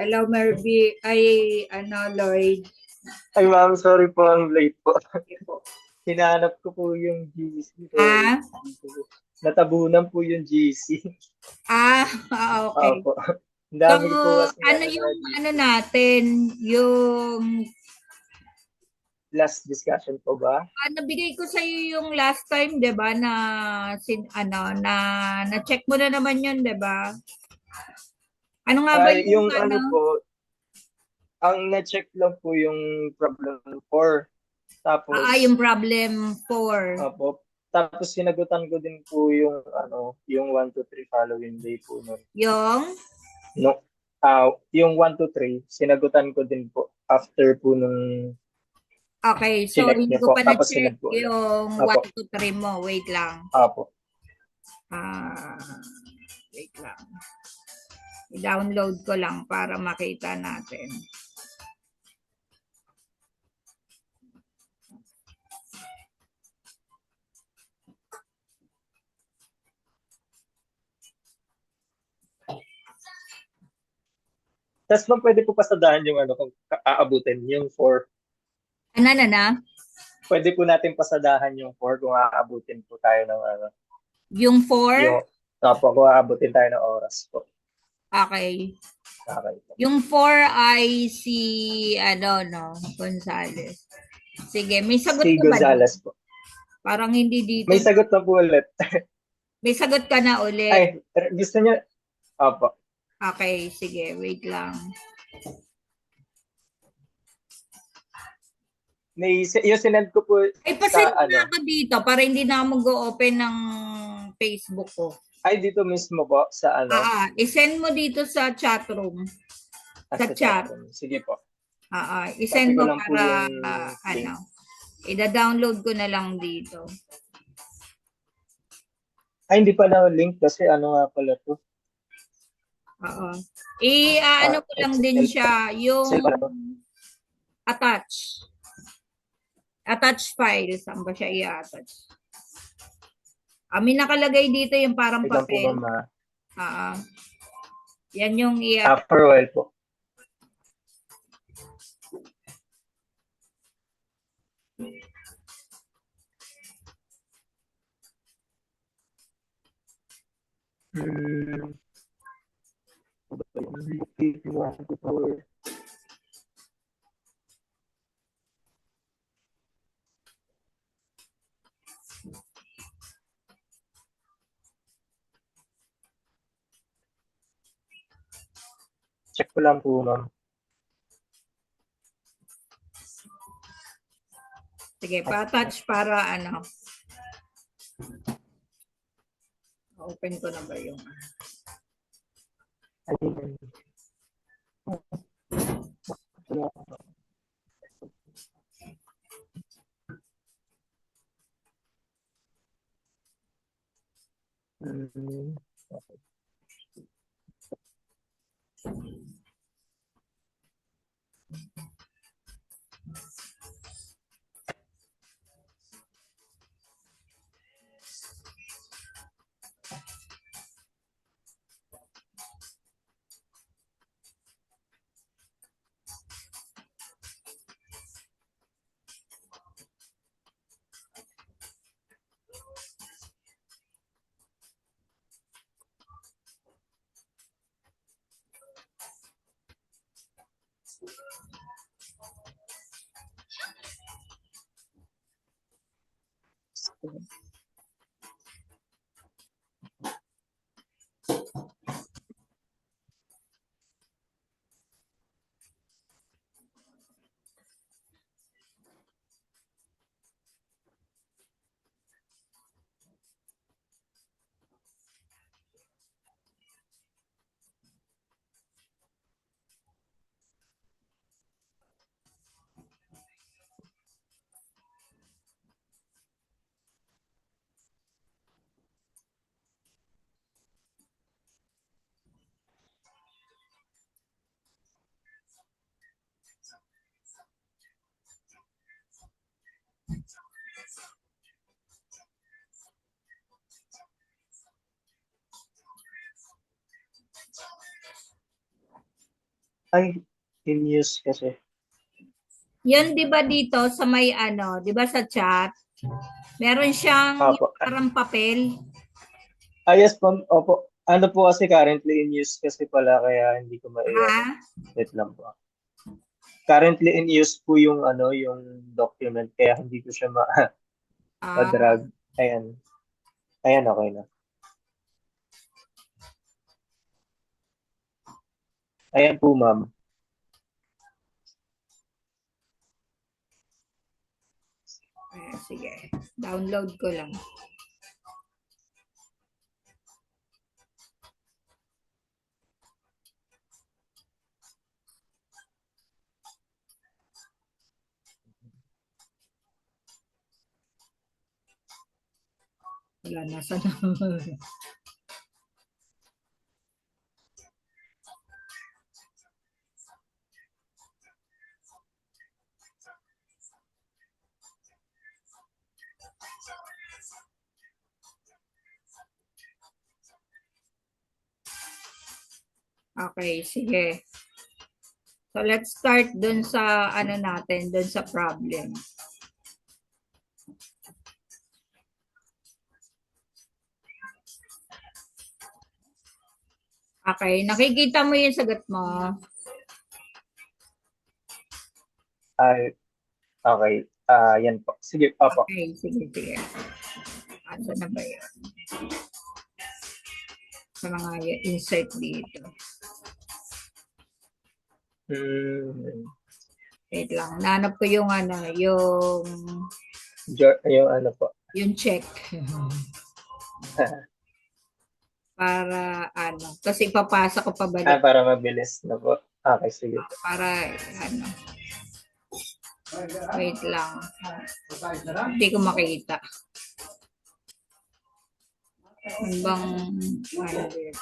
Hello, Mervy. Ay, ano, Lloyd. Ay, ma'am, sorry po, ang late po. Hinahanap ko po yung GC, sorry. Ah, Dito po. Natabunan po yung GC. okay. Opo. Ang So, dami ko po kasi ano na yung, GC. ano natin, yung, Last discussion po ba? nabigay ko sa iyo yung last time, 'di ba, na-check mo na naman yun, 'di ba? Ano nga ba Ay, yung, yung ano po, ang na-check lang po yung problem 4. yung Tapos, problem 4. opo. Tapos sinagutan ko din po yung ano, yung 1 to 3 following day po nun. Yung, No, yung 1 to 3, sinagutan ko din po after po nung okay, so chinek hindi niyo ko po. pa Tapos na-check sinend ko ulit. yung Apo, 1 to 3 mo. Wait lang. apo. Ah, wait lang. I-download ko lang para makita natin. Tapos ma'am, pwede po pasadahan yung ano, kung aabutin, yung 4. Na? Pwede po natin pasadahan yung 4 kung aabutin po tayo ng ano, Yung 4? yung, apo, kung aabutin tayo ng oras po. Okay. Okay po. Yung 4 ay si, ano, no, Gonzales. Sige, may sagot Si ka ba doon? Gonzales po. Parang hindi dito. May sagot na po ulit. May sagot ka na ulit. Ay, gusto niyo? Apo. Okay, sige, wait lang. Yung sinend ko po Ay, sa pasend na ano, ako dito para hindi na ako mag-open ng Facebook ko. ay dito mismo po sa ano, isend mo dito sa chat room. Sa sa chat chat. room. Sige po. Isend Copy ko mo lang po para, yung ano, link. ida-download ko na lang dito. Ay, hindi pa na link kasi ano nga pala to. Oo. Ano ko lang din Excel. siya, yung Excel pala to. attach. Attach file. Saan ba siya i-attach? May nakalagay dito yung parang Wait lang po, papel. ma'am. Ah, yan yung i-attach. For a while po. Hmm. Check ko lang po, ma'am. Sige, pa-attach para ano. Open ko na ba yung... Hmm. Ay, in use kasi. Yun, di ba dito sa may ano, di ba sa chat, meron siyang yung Opo. parang papel. Yes, ma'am. Opo. Ano po kasi currently in use kasi pala kaya hindi ko Ha? ano. Wait lang po. Currently in use po yung ano, yung document kaya hindi ko siya Ah, ma-drag. Ayan. Ayan, okay na. Ayan po, ma'am. sige. Download ko lang. Wala, nasa na. Okay, sige. So let's start dun sa ano natin, dun sa problem. Okay, nakikita mo yung sagot mo. Ay, okay. Yan po. Sige, opo. Okay, sige, sige. Asa na ba yun? Sa mga insert dito. Hmm. Wait lang. Nanap ko yung ano, Yung ano po. yung check. Para ano, kasi ipapasa ko pabalik Para mabilis na po. Okay, sige po. para ano, wait lang. Hindi ko makita. Ano bang ano dito?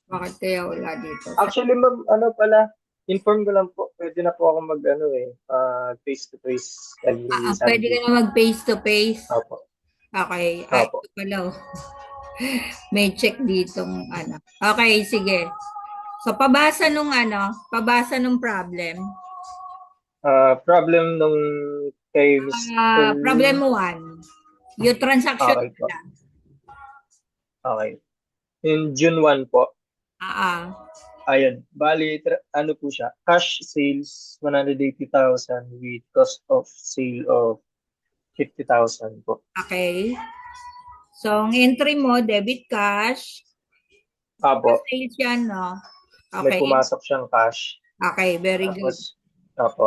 Bakit kaya wala dito? Actually, ma'am, ano pala, inform ko lang po. Pwede na po ako mag, ano face-to-face kalinisan Pwede ka dito. na mag face to face. Opo. Okay. Opo. Ito pala. May check ditong ano. Okay, sige. So, pabasa nung problem. Problem nung kay Mr. Problem 1. Yung transaction Okay po. nila. Okay. In June 1 po, Ah, ayun, bali, ano po siya, cash sales 180,000 with cost of sale of 50,000 po. okay. So, ang entry mo, debit cash. Apo, Sales yan, no? may Okay. pumasok siyang cash. Okay, very good. Tapos, apo,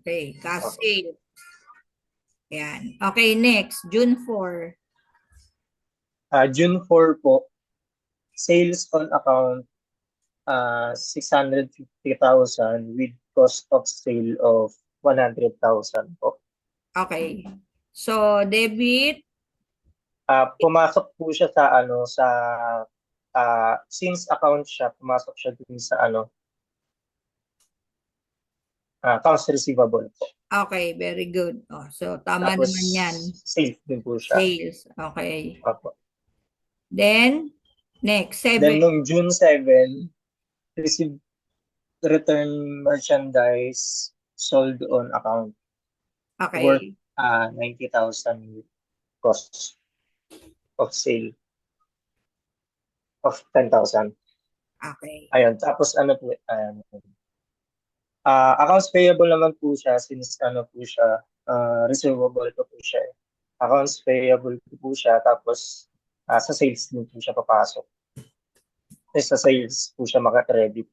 Okay, cash apo. sale. Yan. Okay, next. June 4. June 4 po, sales on account 650,000 with cost of sale of 100,000 po. Okay. So, debit. Pumasok po siya sa ano sa since account siya, pumasok siya dun sa ano accounts receivable po. Okay, very good. Oh, so, tama Tapos naman yan. safe din po siya. Sales. Okay. Opo. Then, next, 7. Then nung June 7, received return merchandise sold on account worth Okay. 90,000 cost of sale of 10,000. Okay. Ayun, tapos ano po, accounts payable naman po siya since ano po siya, receivable po siya. Accounts payable po siya tapos sa sales din po siya papasok. Sa sales po siya maka-credit.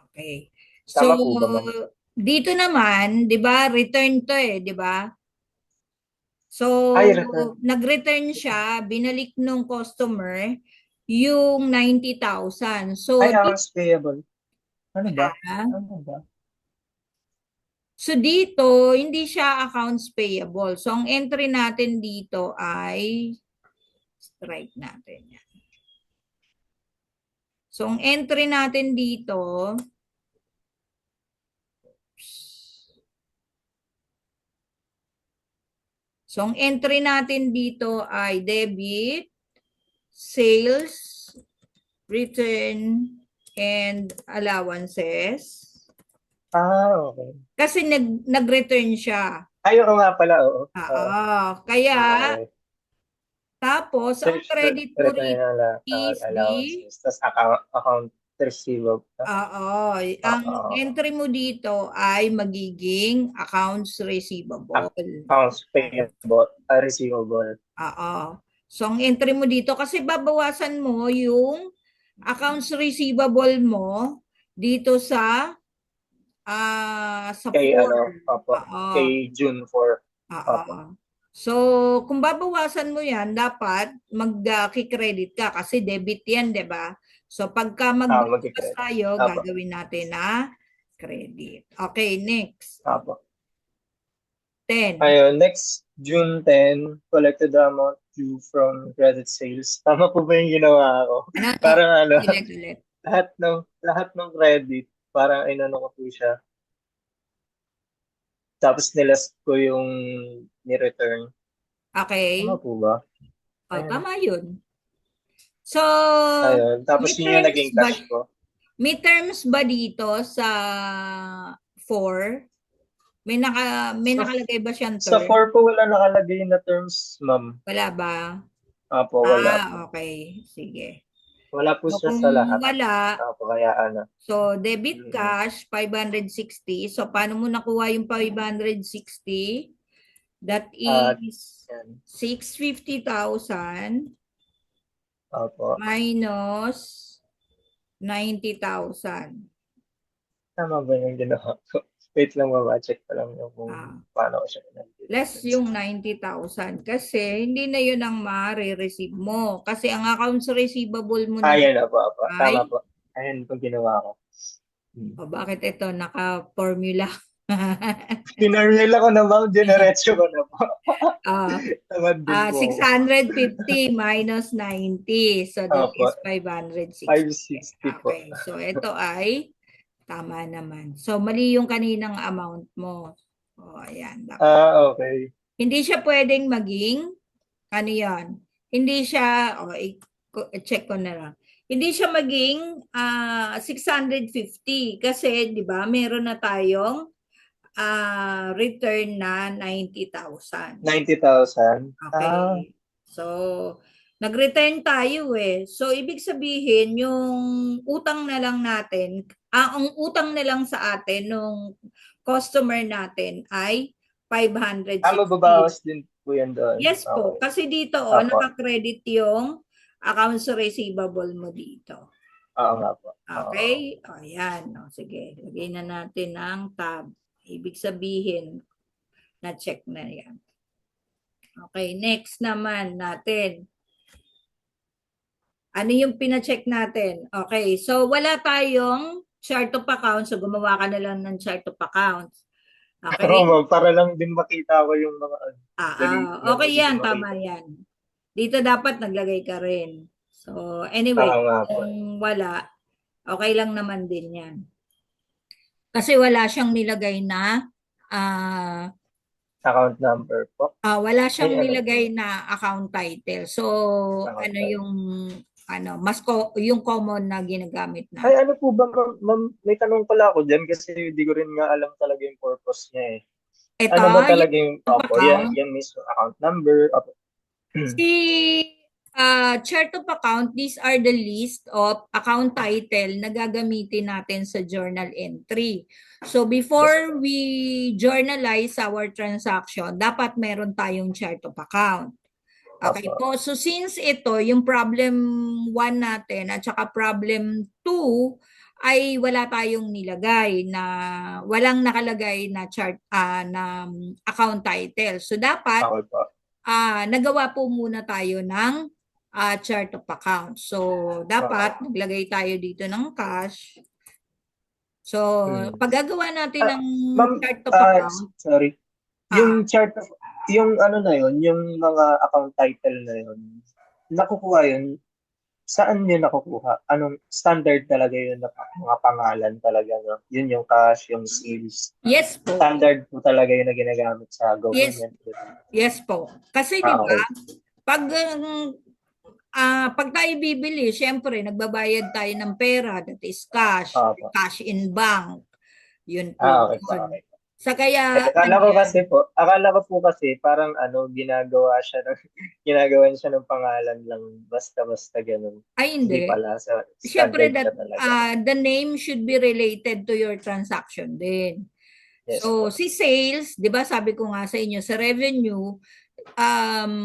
Okay. So, Tama po ba, ma'am? dito naman, 'di ba, return 'to eh, 'di ba? So, Ay, return. nag-return siya, binalik nung customer yung 90,000. Ay, So, accounts payable. Ano ba? ah, Ano ba? so dito, hindi siya accounts payable. So, ang entry natin dito ay strike natin yan. So, ang entry natin dito, so, ang entry natin dito ay debit sales, return, and allowances. Okay. Kasi nag-return siya. Ay, oo nga pala, oo. Oo. Kaya, Okay. tapos, ang Search credit mo return rito is the, allowances. Tapos account receivable. oo, ang Oo. entry mo dito ay magiging accounts receivable. Accounts payable, receivable. Oo. So, ang entry mo dito, kasi babawasan mo yung accounts receivable mo dito sa Kay 4. ano, opo, Oo. kay June 4. Opo. Oo. So, kung babawasan mo yan, dapat mag-credit ka kasi debit yan, di ba? So, pagka magbubukas Magkikredit. tayo, Opo. gagawin natin na credit. Okay, next. Opo. 10. Ayun, next June 10, collected the amount due from credit sales. Tama po ba yung ginawa ko? Ano? Parang ano, Ulit. lahat ng credit, parang inano ko po siya. Tapos nilast ko yung ni-return. Tama Okay. po ba? Oh, Ayun. tama yun. So, Ayun. Tapos may yun yung terms naging ba, cash ko. may terms ba dito sa 4? May Sa, nakalagay ba siyang sa term? 4 po wala nakalagay na terms, ma'am. Wala ba? Apo, wala po. Okay. Sige. Wala po So, siya kung sa lahat. wala, Apo, kaya ano. so debit Mm. cash, 560. So, paano mo nakuha yung 560? That is Yan. 650,000 Apo. minus 90,000. Tama ba yung ginawa ko? Wait lang, mama. Check pa lang yung kung Ah, paano ko siya nandito. less yung 90,000 kasi hindi na yun ang ma-receive mo. Kasi ang accounts receivable mo na Yan na po, apo. Tama ay, po. Ayan po ginawa ko. bakit ito naka-formula? Pinarnila ko na, ma'am. Dinerecho ko na po. Ah, Tamad din po ako. 650 minus 90. So, that Apo. is 560. 560 po. Okay. So, ito ay tama naman. So, mali yung kaninang amount mo. O, ayan. Okay. Hindi siya pwedeng maging, ano yan? Hindi siya, check ko na lang. Hindi siya maging 650 kasi, di ba, meron na tayong return na 90,000. 90,000. Okay. So, nag-return tayo eh. So, ibig sabihin, yung utang na lang natin, ang utang na lang sa atin nung customer natin ay 560. Mababawas din po yan doon. Yes po. Okay. Kasi dito, Apo. naka-credit yung accounts receivable mo dito. Oo nga po. Okay? O, yan. O, sige. Lagay na natin ang tab. Ibig sabihin, na-check na yan. Okay, next naman natin. Ano yung pina-check natin? Okay, so wala tayong chart of accounts. So gumawa ka na lang ng chart of accounts. Okay? Oo, para lang din makita ko yung mga Okay yan, tama yan. Dito dapat naglagay ka rin. So anyway, kung wala, okay lang naman din yan. Kasi wala siyang nilagay na account number po. Wala siyang nilagay na account title. So, ano yung yung common na ginagamit na. Ay, ano po ba, ma'am? May tanong pala ako dyan kasi di ko rin nga alam talaga yung purpose niya eh. Ito, Ano ba talaga yung, account? yan mismo, account number. Si chart of account, these are the list of account title na gagamitin natin sa journal entry. So before we journalize our transaction, dapat meron tayong chart of account. Okay po. So since ito, yung problem 1 natin at saka problem 2 ay wala tayong nilagay na walang nakalagay na chart na account title. So dapat nagawa po muna tayo ng chart of account. So dapat naglagay tayo dito ng cash. So paggagawa natin ng chart of account. Sorry. Yung chart of, yung ano na yun, yung mga account title na yun, nakukuha yun, saan yun nakukuha? Anong standard talaga yun na mga pangalan talaga? No? Yun yung cash, yung sales. Yes po. Standard po talaga yun na ginagamit sa government. Yes po. Kasi di ba, pag pag tayo bibili, syempre, nagbabayad tayo ng pera, that is cash, Opo. cash in bank. Yun po. Okay po, Yun. okay. Sa kaya, Akala ko po kasi parang ginagawa siya ng, ginagawan siya ng pangalan lang, basta-basta ganun. ay Hindi hindi. pala, sa Syempre standard that siya talaga. the name should be related to your transaction din. Yes So, po. si sales, 'di ba sabi ko nga sa inyo, sa revenue, um,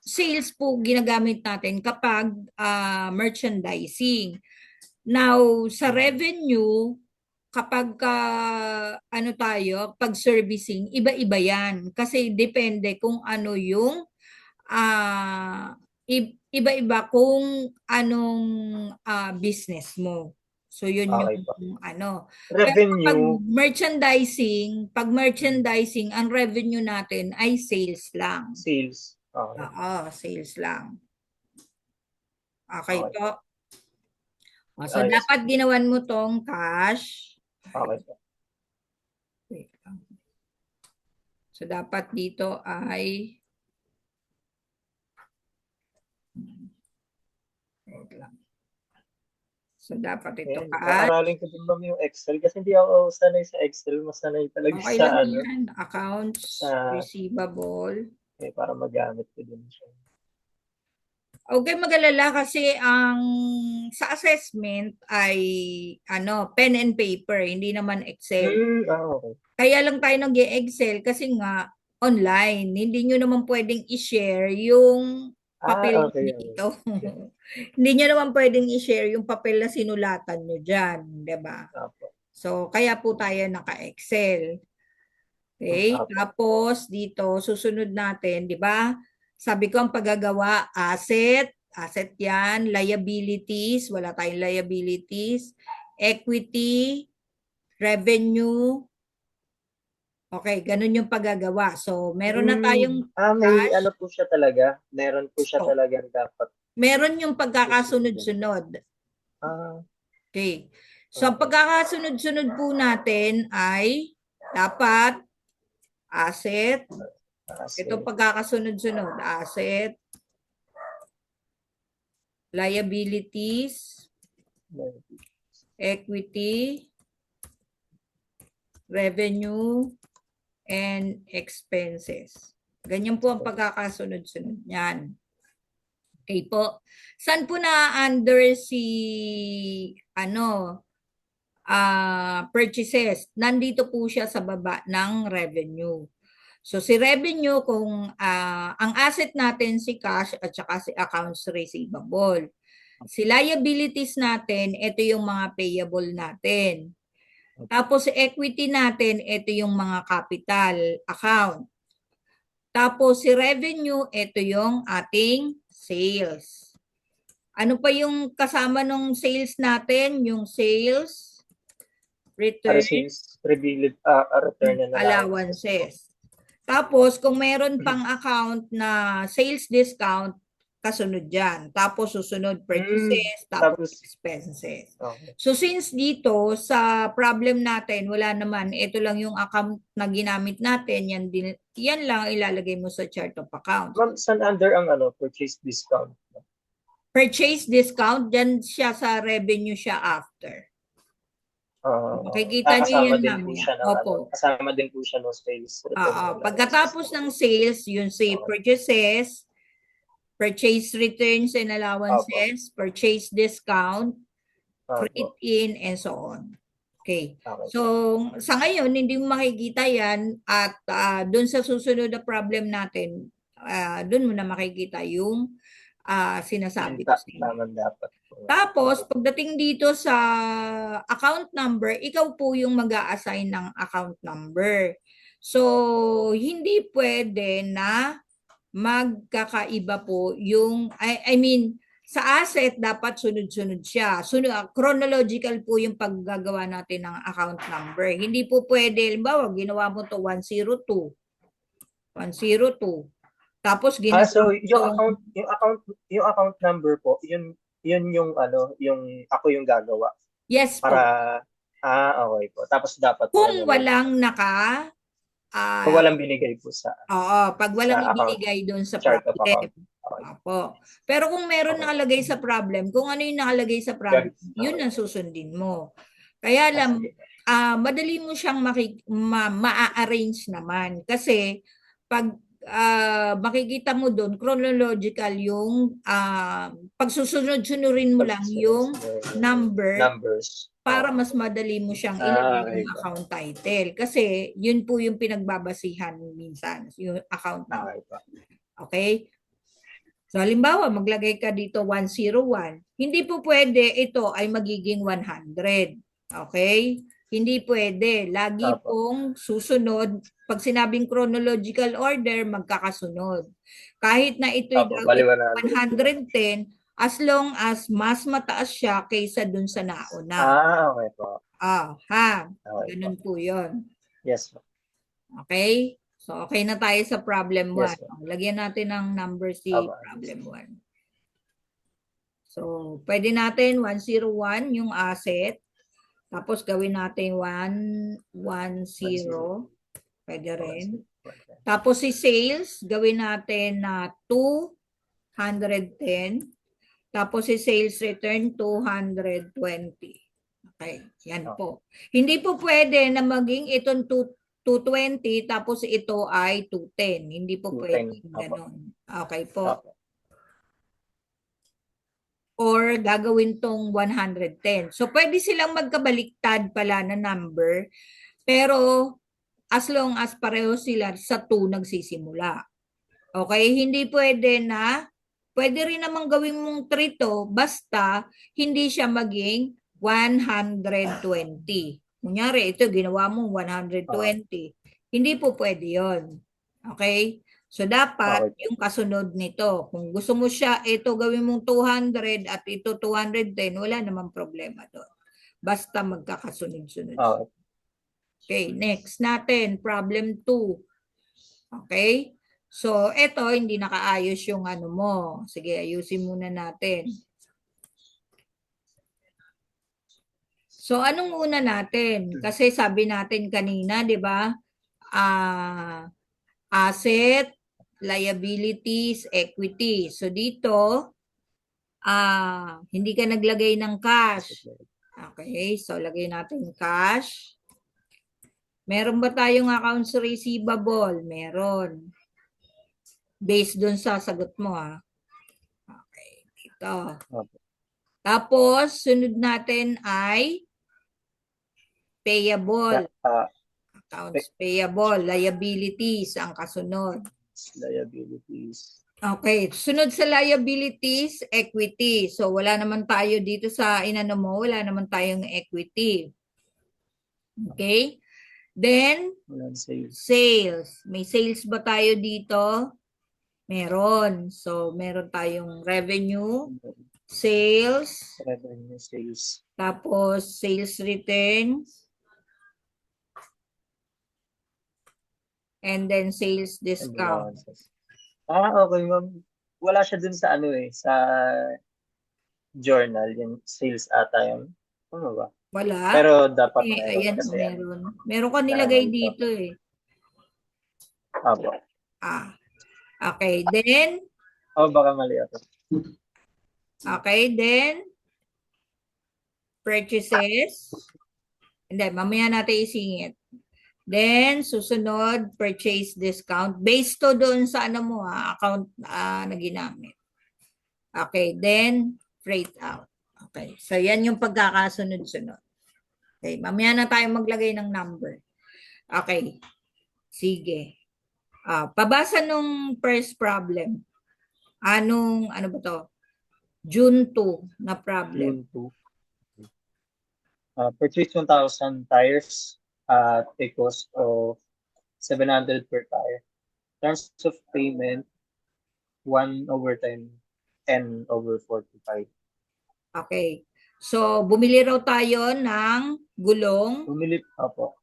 sales po ginagamit natin kapag merchandising. Now, sa revenue, kapag ano tayo, pag servicing, iba-iba yan. Kasi depende kung ano yung iba-iba kung anong business mo. So yun yung Okay po. ano. Pero Revenue, pag merchandising, ang revenue natin ay sales lang. sales. Okay. Oo, sales lang. Okay Okay. po. So Yes. dapat ginawan mo tong cash. Okay po. Wait lang. So dapat dito ay wait lang. So dapat ito Ayan, cash. aralin ko din ma'am yung Excel kasi hindi ako sanay sa Excel, mas sanay talaga Okay sa lang ano, yan. Accounts sa receivable. para magamit ko din siya. Okay, mag-alala kasi ang sa assessment ay pen and paper, hindi naman Excel. Okay. Kaya lang tayo nag-Excel kasi nga online. Hindi nyo naman pwedeng i-share yung papel Okay, okay. dito. Hindi nyo naman pwedeng i-share yung papel na sinulatan nyo dyan, 'di ba? Apo. So, kaya po tayo naka-Excel. Okay? Apo. Tapos dito susunod natin, 'di ba? Sabi ko ang paggagawa asset 'yan, liabilities, wala tayong liabilities, equity, revenue. Okay, ganun yung paggagawa. So, meron na tayong May cash. ano po siya talaga. Meron po siya So, talagang dapat meron yung susundin. pagkakasunod-sunod. Ah, Okay. So, ang okay. pagkakasunod-sunod po natin ay dapat asset. Ito Kasi, pagkakasunod-sunod. Asset, liabilities, equity, revenue, and expenses. Ganyan po ang pagkakasunod-sunod niyan. Okay po. Saan po na under si purchases? Nandito po siya sa baba ng revenue. So si revenue kung ang asset natin si cash at saka si accounts receivable. Si liabilities natin, ito yung mga payable natin. Tapos si equity natin, ito yung mga capital account. Tapos si revenue, ito yung ating sales. Ano pa yung kasama ng sales natin? Yung sales, return, return and allowances po. allowances. Tapos kung meron pang account na sales discount, kasunod dyan. Tapos susunod purchases, tapos Tapos, expenses. okay. So since dito sa problem natin, wala naman, ito lang yung account na ginamit natin, yan lang ilalagay mo sa chart of accounts. Ma'am, saan under ang purchase discount? Purchase discount, dyan siya sa revenue siya after. Makikita niyo yan mamaya. Opo. Kasama din po siya ng sales. Pagkatapos ng sales, yun si purchases, purchase returns and allowances, purchase discount, freight in, and so on. Okay. So, sa ngayon, hindi mo makikita yan at dun sa susunod na problem natin, dun mo na makikita yung sinasabi ko sa inyo. Tapos, pagdating dito sa account number, ikaw po yung mag-a-assign ng account number. So, hindi pwede na magkakaiba po yung, I mean, sa asset, dapat sunod-sunod siya. Chronological po yung paggagawa natin ng account number. Hindi po pwede, halimbawa, ginawa mo to 102. 102. Tapos ginawa so yung account number po, yun yung yung ako yung gagawa. Yes po. Para okay po. Tapos dapat kung walang kung walang binigay po sa pag walang ibinigay doon sa chart of problem. account. Apo. Pero kung meron Okay. nakalagay sa problem, kung ano yung nakalagay sa problem, yun ang susundin mo. Kaya alam, Sige. madali mo siyang ma-arrange naman. Kasi pag makikita mo doon, chronological yung pagsusunod-sunurin mo lang yung number Numbers. para mas madali mo siyang ilagay Okay yung po. account title. Kasi yun po yung pinagbabasihan minsan, yung account number. Okay po. Okay? So, halimbawa, maglagay ka dito 101. Hindi po pwede ito ay magiging 100. Okay? Hindi pwede. Lagi Opo. pong susunod. Pag sinabing chronological order, magkakasunod. Kahit na ito'y Opo, gawin bali 100. 110, as long as mas mataas siya kaysa dun sa nauna. Okay po. Ha? Okay po. Ganun po yun. Yes po. Okay? So, okay na tayo sa problem 1. Yes po. Lagyan natin ng number si Opo. problem 1. So, pwede natin 101 yung asset. Tapos gawin natin 110. Pwede rin. Tapos si sales, gawin natin na 210. Tapos si sales return, 220. Okay, yan po. Hindi po pwede na maging itong 220 tapos ito ay 210. Hindi po 210. pwede Opo. ganon. Okay po. Opo. Or gagawin tong 110. So, pwede silang magkabaliktad pala na number, pero as long as pareho sila sa 2 nagsisimula. Okay? Hindi pwede na, pwede rin namang gawin mong 3 to, basta hindi siya maging 120. Kunyari, ito, ginawa mong 120. Hindi po pwede yon. Okay? So, dapat Okay. yung kasunod nito. Kung gusto mo siya, ito gawin mong 200 at ito 210, wala namang problema doon. Basta magkakasunod-sunod. Okay. Okay, next natin, problem 2. Okay? So, ito, hindi nakaayos yung ano mo. Sige, ayusin muna natin. So, anong una natin? Kasi sabi natin kanina, di ba? Asset, liabilities, equity. So, dito, hindi ka naglagay ng cash. Okay, so lagay natin cash. Meron ba tayong accounts receivable? Meron. Based dun sa sagot mo, Okay, dito. Okay. Tapos, sunod natin ay payable. Accounts payable, liabilities ang kasunod. Liabilities. Okay, sunod sa liabilities, equity. So, wala naman tayo dito sa inano mo, wala naman tayong equity. Okay? Then, sales. May sales ba tayo dito? Meron. So, meron tayong revenue, sales, Revenue, sales. tapos sales return, and then sales discount. Okay, ma'am. Wala siya dun sa sa journal, yung sales ata yun. Ano ba? Wala. Pero dapat meron. Ayan, Kasi meron. Meron ka nilagay dito Opo. Okay, then? Baka mali ako. Okay, then? Purchases. Hindi, mamaya natin isingit. Then, susunod, purchase discount. Based to doon sa ano mo, account na ginamit. Okay, then, freight out. Okay, so yan yung pagkakasunod-sunod. Okay, mamaya na tayo maglagay ng number. Okay, sige. Pabasa nung first problem. Ano ba to? June 2 na problem. June 2. Purchase 1,000 tires at a cost of 700 per tire. Terms of payment, 1/10 and over 45. Okay. So, bumili raw tayo ng gulong. Bumili po.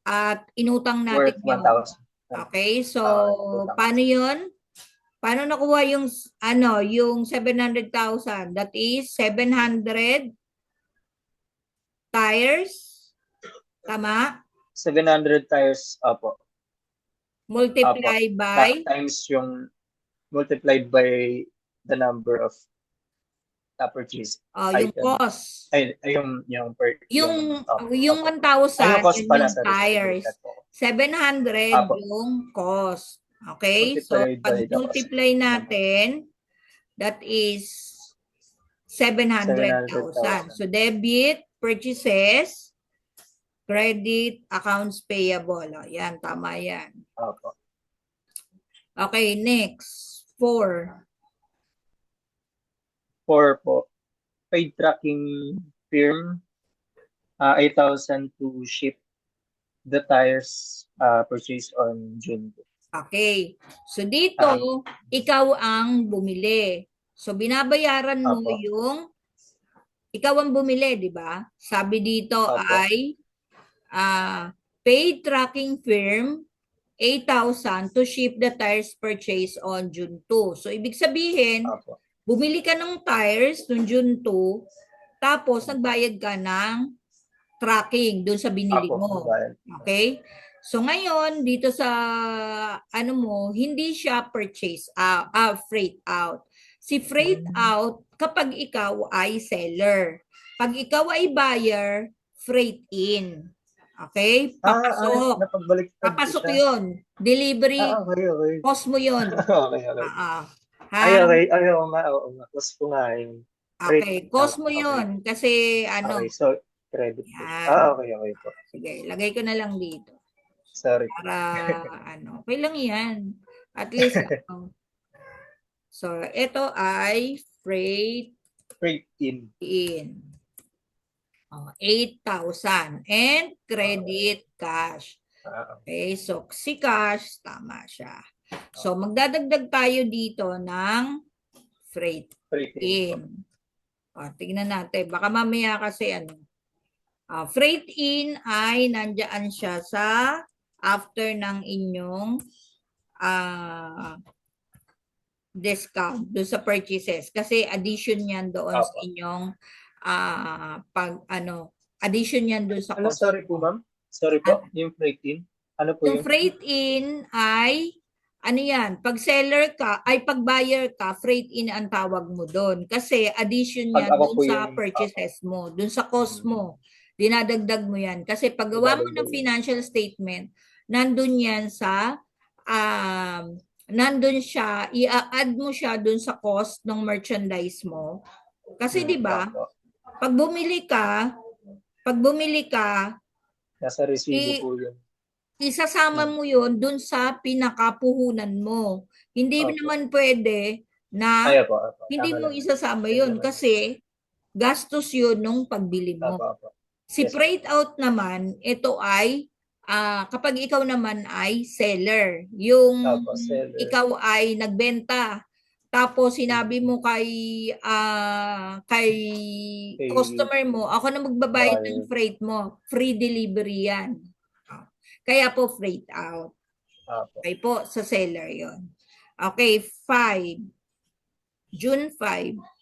At inutang natin Worth yun. 1,000. Okay, so paano yun? Paano nakuha yung yung 700,000? That is 700 tires. Tama? 700 tires, opo. Multiply by Times yung multiplied by the number of purchase Yung item. cost. Yung Yung opo. 1,000, Yung cost yun pala, yung sorry, tires. baliktad po. 700 Apo, yung cost. Okay? So, multiplied pag by the cost. multiply natin, that is 700,000. 700,000. So, debit, purchases, credit, accounts payable. O, yan, tama yan. Apo. Okay, next. 4. 4 po, paid tracking firm 8,000 to ship the tires purchased on June 2. Okay. So, dito, ikaw ang bumili. So, binabayaran mo Apo. yung ikaw ang bumili, di ba? Sabi dito Apo. ay paid tracking firm 8,000 to ship the tires purchased on June 2. So, ibig sabihin, Apo. bumili ka ng tires noong June 2, tapos nagbayad ka ng tracking dun sa binili Apo. mo. Bayad. Okay? So, ngayon, dito sa ano mo, hindi siya purchase out, freight out. Si freight out kapag ikaw ay seller. Pag ikaw ay buyer, freight in. Okay? Papasok. Napagbaliktad ko Papasok siya. yun. Delivery. Okay. Cost mo yun. Okay. Ha? Okay. Oo nga. Cost ko nga yung Okay. rate. Cost mo Okay. yun. Kasi Okay, so credit po. yan. Okay po. Sige, lagay ko na lang dito. Sorry. Para okay lang yan. At least, so, ito ay freight in. 8,000 and credit cash. Okay, so si cash, tama siya. So, magdadagdag tayo dito ng freight in. Tingnan natin. Baka mamaya kasi freight in ay nandiyan siya sa after ng inyong discount doon sa purchases kasi addition yan doon sa inyong addition yan doon sa cost. Sorry po ma'am. Sorry po, yung freight in. Ano po yung freight in ay yan, pag seller ka, ay pag buyer ka, freight in ang tawag mo doon kasi addition yan doon sa purchases mo, doon sa cost mo. Dinadagdag mo yan kasi pag gawa mo ng financial statement, nandun yan sa nandun siya, i-add mo siya dun sa cost ng merchandise mo. Kasi 'di ba? Pag bumili ka, nasa resibo po 'yun. Isasama mo 'yun dun sa pinakapuhunan mo. Hindi naman pwede na hindi mo isasama 'yun kasi gastos 'yun nung pagbili mo. Si freight out naman, ito ay kapag ikaw naman ay seller, yung ikaw ay nagbenta, tapos sinabi mo kay customer mo, ako na magbabayad ng freight mo, free delivery yan. Kaya po freight out. Okay po, sa seller yon. Okay, 5. June 5.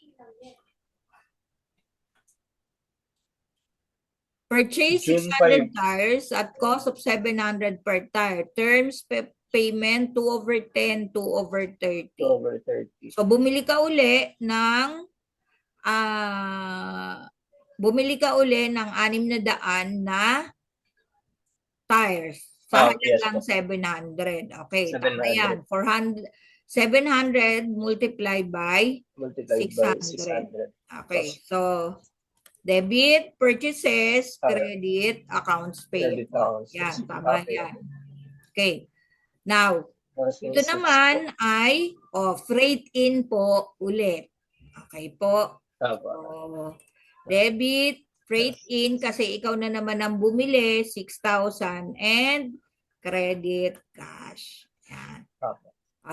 Purchase 600 tires at cost of 700 per tire. Terms payment 2/10, 2/30. So bumili ka uli ng 600 na tires sa halagang 700. Okay, tama yan. 700 multiplied by 600. Okay, so debit, purchases, credit, accounts payable. Yan, tama yan. Okay. Now, ito naman ay freight in po ulit. Okay po. So, debit, freight in kasi ikaw na naman ang bumili, 6,000 and credit cash. Yan.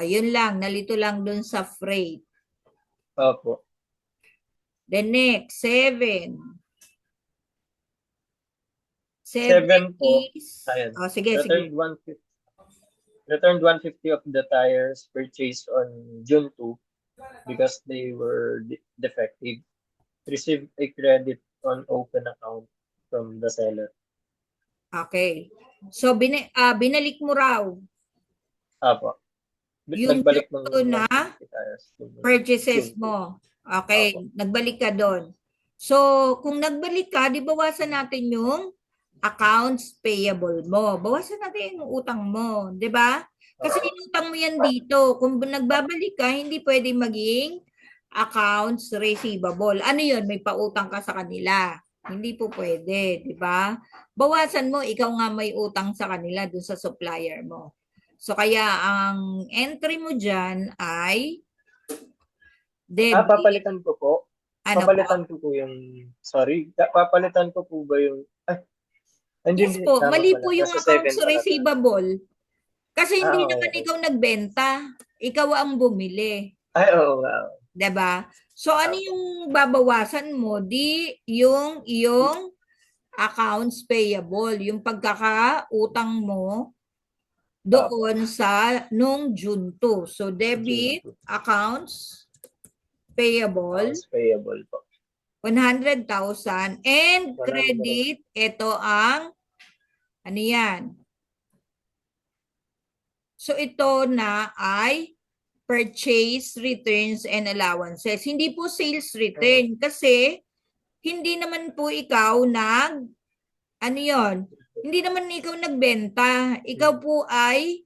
Yun lang, nalito lang dun sa freight. Opo. The next, 7. 7 po. Sige. Returned 150 of the tires purchased on June 2 because they were defective. Received a credit on open account from the seller. Okay. So, binalik mo raw. Apo. Yung Nagbalik ng June 2 na 150 tires. purchases June 2. mo. Okay, Opo. nagbalik ka doon. So, kung nagbalik ka, di bawasan natin yung accounts payable mo. Bawasan natin yung utang mo, di ba? Kasi Oo. inutang mo yan dito. Kung nagbabalik ka, hindi pwede maging accounts receivable. Ano yun? May pautang ka sa kanila. Hindi po pwede, di ba? Bawasan mo, ikaw nga may utang sa kanila dun sa supplier mo. So, kaya ang entry mo dyan ay debit. Papalitan ko po. Ano po? Papalitan ko po yung, sorry, papalitan ko po ba yung, hindi, Yes hindi, po, tama mali pala. po yung Nasa accounts 7 pala tayo. receivable. Kasi hindi Okay, naman okay. ikaw nagbenta. Ikaw ang bumili. Ay, oo nga. 'Di ba? So ano Opo. yung babawasan mo? Di yung iyong accounts payable, yung pagkakautang mo Opo. doon sa nung June 2. So June debit 2. accounts payable Accounts payable po. 100,000 and 100. credit ito ang ano yan? So ito na ay purchase returns and allowances. Hindi po sales return kasi hindi naman po ikaw ano yon? Hindi naman ikaw nagbenta. Ikaw po ay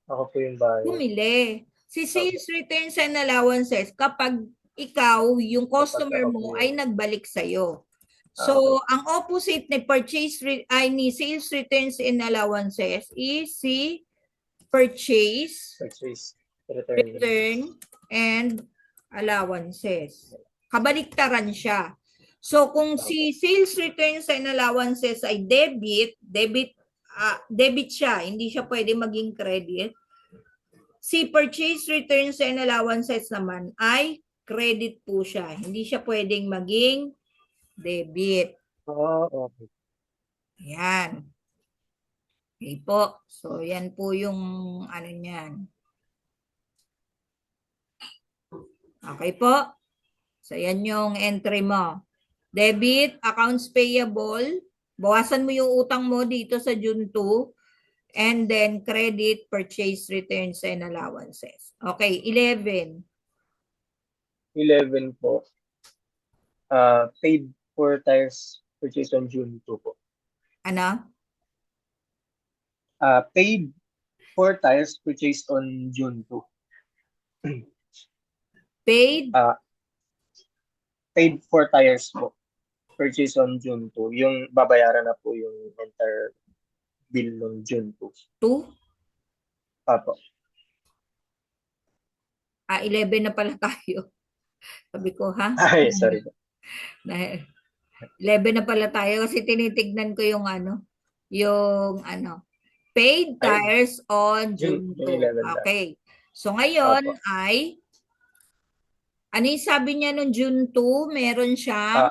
Ako po yung buyer. bumili. Si Opo. sales returns and allowances kapag ikaw, yung Kapag customer ako po mo ay yung, nagbalik sa'yo. okay. So, ang opposite ni ni sales returns and allowances is si purchase Purchase return. return and allowances. Kabaliktaran siya. So kung si sales returns and allowances ay debit siya, hindi siya pwede maging credit. Si purchase returns and allowances naman ay credit po siya. Hindi siya pwedeng maging debit. Okay. Yan. Okay po. So yan po yung ano niyan. Okay po. So, yan yung entry mo. Debit, accounts payable. Bawasan mo yung utang mo dito sa June 2. And then, credit, purchase, returns, and allowances. Okay, 11. 11 po. Paid for tires purchase on June 2 po. Ano? Paid for tires purchased on June 2. Paid Paid for tires po. Purchase on June 2. Yung babayaran na po yung entire bill ng June 2. 2. Apo. 11 na pala tayo. Sabi ko, ha? Ay, sorry po. 11 na pala tayo kasi tinitignan ko yung paid tires on June 2. 11 lang. Okay. So ngayon Apo. ay ano yung sabi niya nung June 2? Meron siyang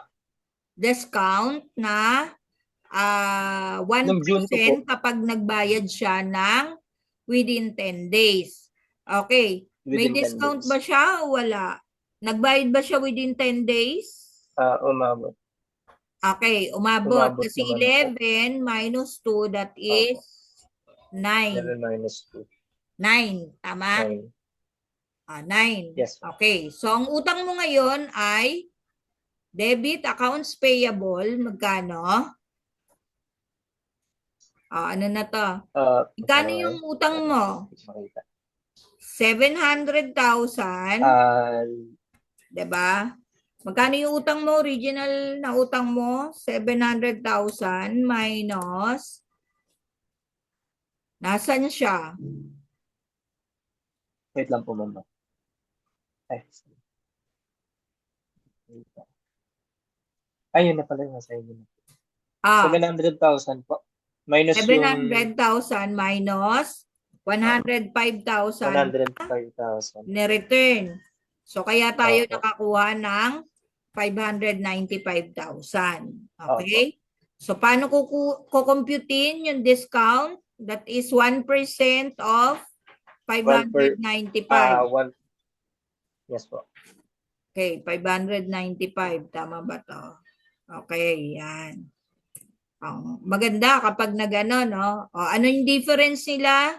discount na 1% kapag nagbayad siya ng within 10 days. Okay. May Within 10 discount days. ba siya o wala? Nagbayad ba siya within 10 days? Umabot. Okay, umabot. Kasi 11 minus 2, that is 9. 11 minus 2. 9, tama? 9. 9. Yes. Okay, so ang utang mo ngayon ay debit accounts payable, magkano? Ano na to? Magkano yung utang mo? 700,000. Diba? Magkano yung utang mo? Original na utang mo? 700,000 minus. Nasaan siya? Wait lang po, mama. Ayun na pala yung nasa inyo. 700,000 po. Minus 700,000 minus 105,000 ni-return. So, kaya tayo nakakuha ng 595,000. Okay? So, paano kukumputin yung discount? That is 1% of 595. Yes po. Okay, 595. Tama ba to? Okay, yan. Maganda kapag nagano, no? Ano yung difference nila?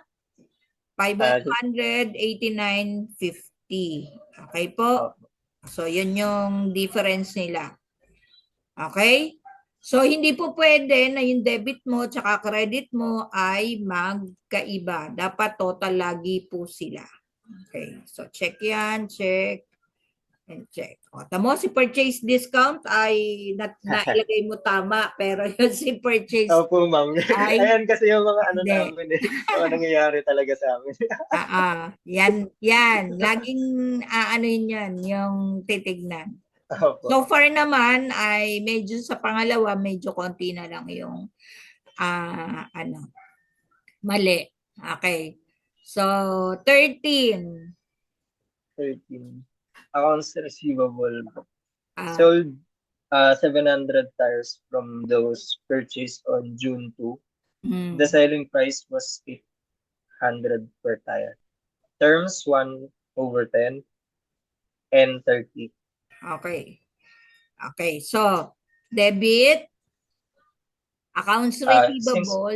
589.50. Okay po? Opo. So, yun yung difference nila. Okay? So, hindi po pwede na yung debit mo tsaka credit mo ay magkaiba. Dapat total lagi po sila. Okay. So, check yan. Check. And check. O, tamo, si purchase discount ay nailagay mo tama. Pero yung si purchase Opo, ma'am. ay Ayan kasi yung mga ano hindi. namin eh. Mga nangyayari talaga sa amin. Yan. Laging ano yun yan, yung titignan. Opo. So far naman ay medyo sa pangalawa, medyo konti na lang yung ano, mali. Okay. So, 13. 13. Accounts receivable. Ah, Sold 700 tires from those purchased on June 2. mm, The selling price was 800 per tire. Terms 1/10 and 30. okay. Okay. So, debit, accounts Since receivable.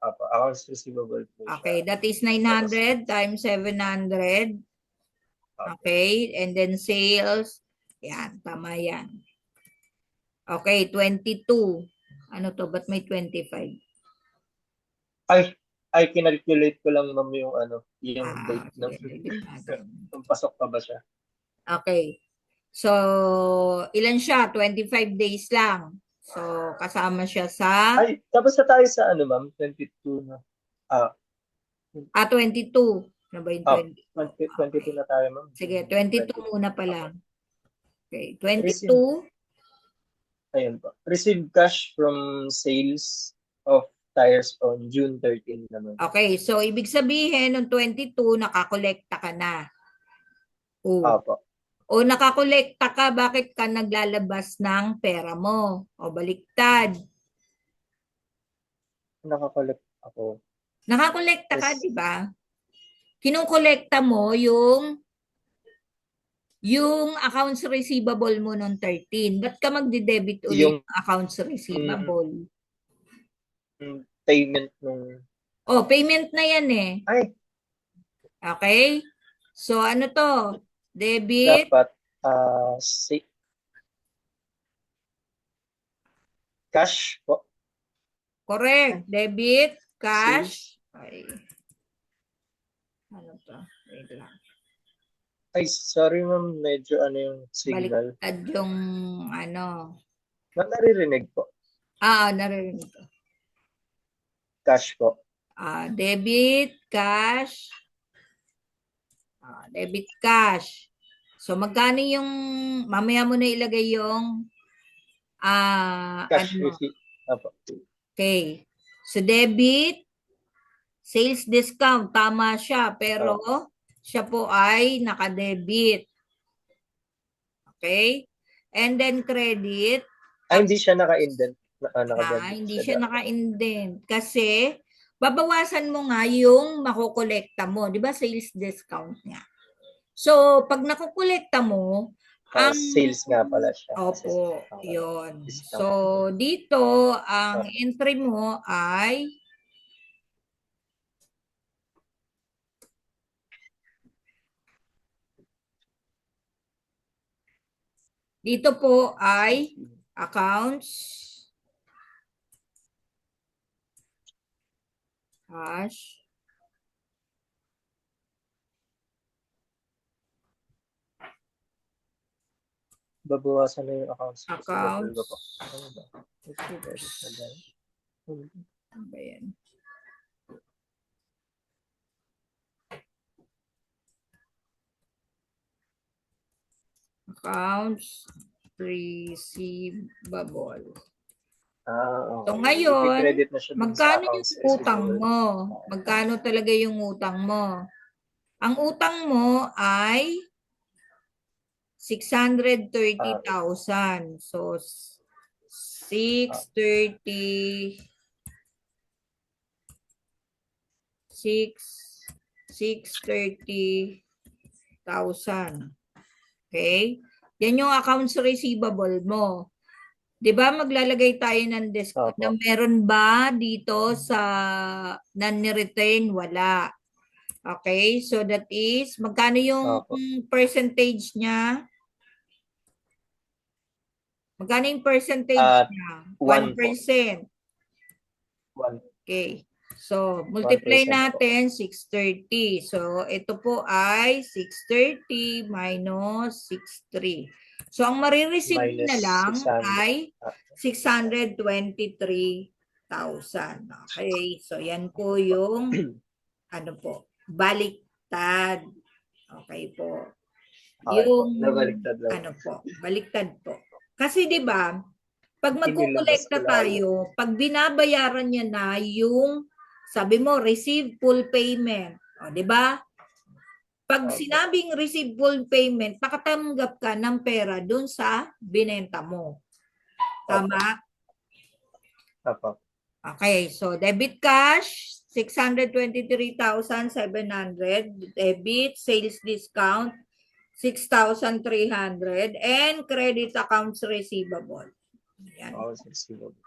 accounts receivable po siya. Okay, that is Tapos, 900 times 700. Okay, and then sales. Yan, tama yan. Okay, 22. Ano to? Ba't may 25? ay kinalculate ko lang ma'am yung yung date ng Sige, debit natin. kung pasok pa ba siya. Okay. So, ilan siya? 25 days lang. So, kasama siya sa Ay, tapos na tayo sa ma'am, 22 na. Ah, 22. Ano ba yung 20? 22 na tayo ma'am. Sige, 22 muna pala. Okay, Receive, 22. ayun po. Receive cash from sales of tires on June 13 naman. Okay, so ibig sabihin, nung 22, nakakolekta ka na. Opo. O nakakolekta ka, bakit ka naglalabas ng pera mo? O baliktad. Nakakolekt ako. Nakakolekta ka, Yes. di ba? Kinukolekta mo yung accounts receivable mo nung 13. Ba't ka magde-debit ulit Yung ng accounts receivable? payment nung Oh, payment na yan eh. ay Okay? So ano to? Debit? dapat cash po. Correct. Debit, cash. Sales. Ay. Ano to? Wait lang. Ay, sorry ma'am, medyo yung signal. Baliktad yung ano. Naririnig po. Naririnig ko. Cash po. Debit, cash. Debit, cash. So, magkano yung, mamaya mo na ilagay yung, Cash ano mo. receipt. Opo. Okay. So, debit, sales discount, tama siya. Pero, siya po ay naka-debit. Okay? And then, credit. Hindi siya naka-indent. Hindi siya naka-indent. Kasi, babawasan mo nga yung makukolekta mo. Di ba? Sales discount nga. So, pag nakukolekta mo, ang sales nga pala siya. Opo, yun. Discount. So, dito, ang entry mo ay dito po ay accounts, cash, Babawasan na yung accounts. accounts, Ano ba yan? Accounts receivable. Okay. So ngayon, I-credit na siya dun sa magkano yung accounts utang receivable. mo? Magkano talaga yung utang mo? Ang utang mo ay 630,000. So, 630, 630,000. Okay? Yan yung accounts receivable mo. 'Di ba maglalagay tayo ng discount na meron ba dito sa non-return? Wala. Okay, so that is, magkano yung Opo. percentage niya? Magkano yung percentage At niya? 1 po. 1%. 1, Okay. So, multiply 1% po. natin 630. So, ito po ay 630 minus 63. So, ang marireceive mo na Minus lang 600. ay 623,000. Okay. So, yan po yung ano po, baliktad. Okay po. Okay po. Yung Nabaliktad lang. ano po, baliktad po. Kasi 'di ba, pag Inilabas ko magkukolekta lalo. tayo, pag binabayaran niya na yung sabi mo receive full payment, o 'di ba? Pag Opo. sinabing receive full payment, nakatanggap ka ng pera dun sa binenta mo. Tama? Opo. Okay, so debit cash 623,700, debit sales discount 6,300, and credit accounts receivable. Yan. Accounts receivable.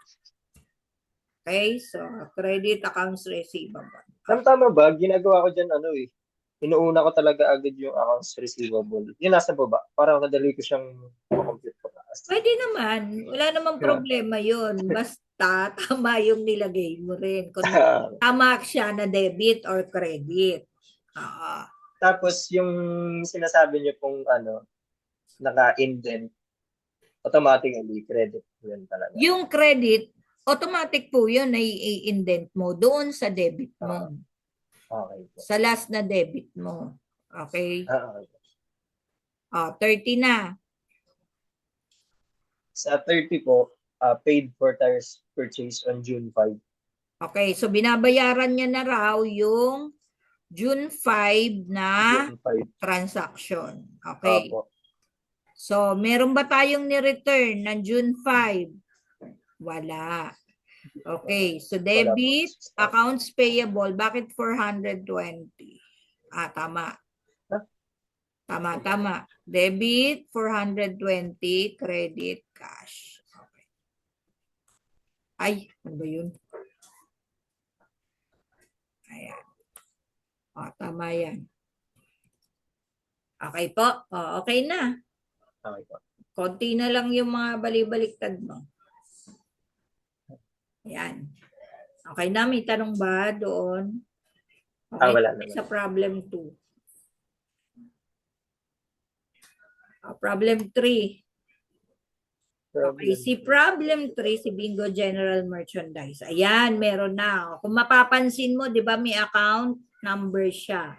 Okay, so credit accounts receivable. Tama ba? Ginagawa ko dyan ano eh. Inuuna ko talaga agad yung accounts receivable. Yung nasa baba. Para madali ko siyang makompute ko. Pwede naman. Wala namang problema yun. Basta tama yung nilagay mo rin. Kung tama siya na debit or credit. Tapos yung sinasabi niyo pong ano, naka-indent, automatically credit yun talaga. Yung credit, automatic po yun na i-indent mo doon sa debit mo. Okay po. Sa last na debit mo. Okay? Okay. 30 na. Sa 30 po, paid for tires purchase on June 5. Okay, so binabayaran niya na raw yung June 5 na June 5. transaction. Okay. Opo. So, meron ba tayong ni-return ng June 5? Wala. Okay, so debit, accounts payable, bakit 420? Tama. Tama. Debit, 420, credit, cash. Okay. Ay, ano ba yun? Ayan. Tama yan. Okay po. Okay na. Okay po. Konti na lang yung mga balibaliktad mo. Ayan. Okay na, may tanong ba doon? Okay, Wala naman. sa problem 2. Problem 3. Okay, si problem 3, si Bingo General Merchandise. Ayan, meron na. Kung mapapansin mo, di ba may account number siya.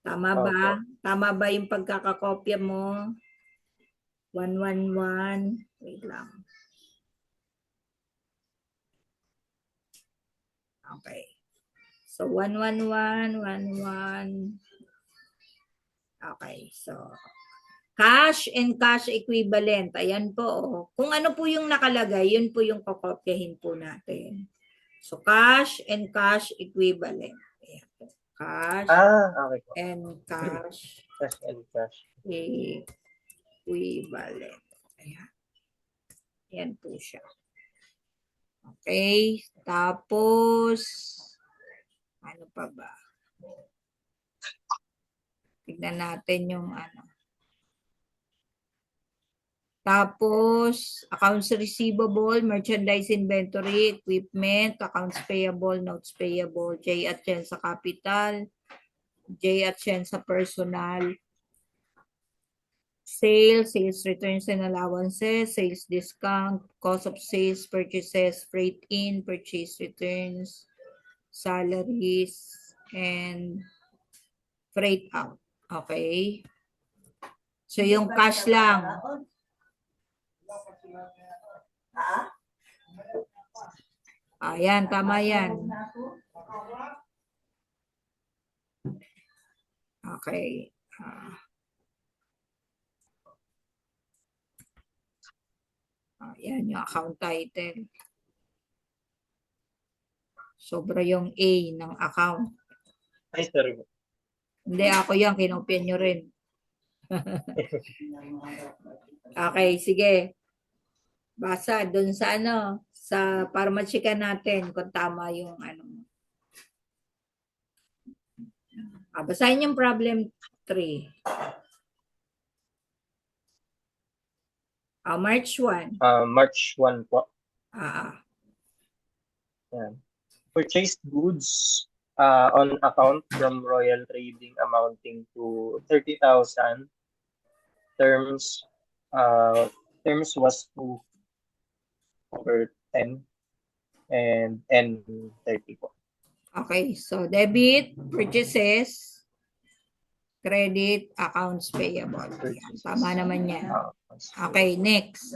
Tama ba? Tama ba yung pagkakakopya mo? 111. Wait lang. Okay. So, 111. Okay, so cash and cash equivalent. Ayan po. Kung ano po yung nakalagay, yun po yung kokopyahin po natin. So, cash and cash equivalent. Ayan po. Cash okay po. and cash Cash and cash. equivalent. Ayan. Ayan po siya. Okay. Tapos, ano pa ba? Tignan natin yung ano. Tapos, accounts receivable, merchandise inventory, equipment, accounts payable, notes payable, J at Chen sa capital, J at Chen sa personal, sales, sales returns and allowances, sales discount, cost of sales, purchases, freight in, purchase returns, salaries, and freight out. Okay? So, yung cash lang. Ayan, tama yan. Okay. Ayan yung account title. Sobra yung A ng account. Ay, sorry po. Hindi, ako yan. Kinopya nyo rin. Okay, sige. Basa dun sa ano, para ma-checkan natin kung tama yung ano. Basahin yung problem 3. March 1. March 1 po. Ah, Yan. Purchased goods on account from Royal Trading amounting to 30,000. Terms was 2/10 and N30 po. okay. So, debit, purchases, credit, accounts payable. Yan, tama naman yan. Okay, next.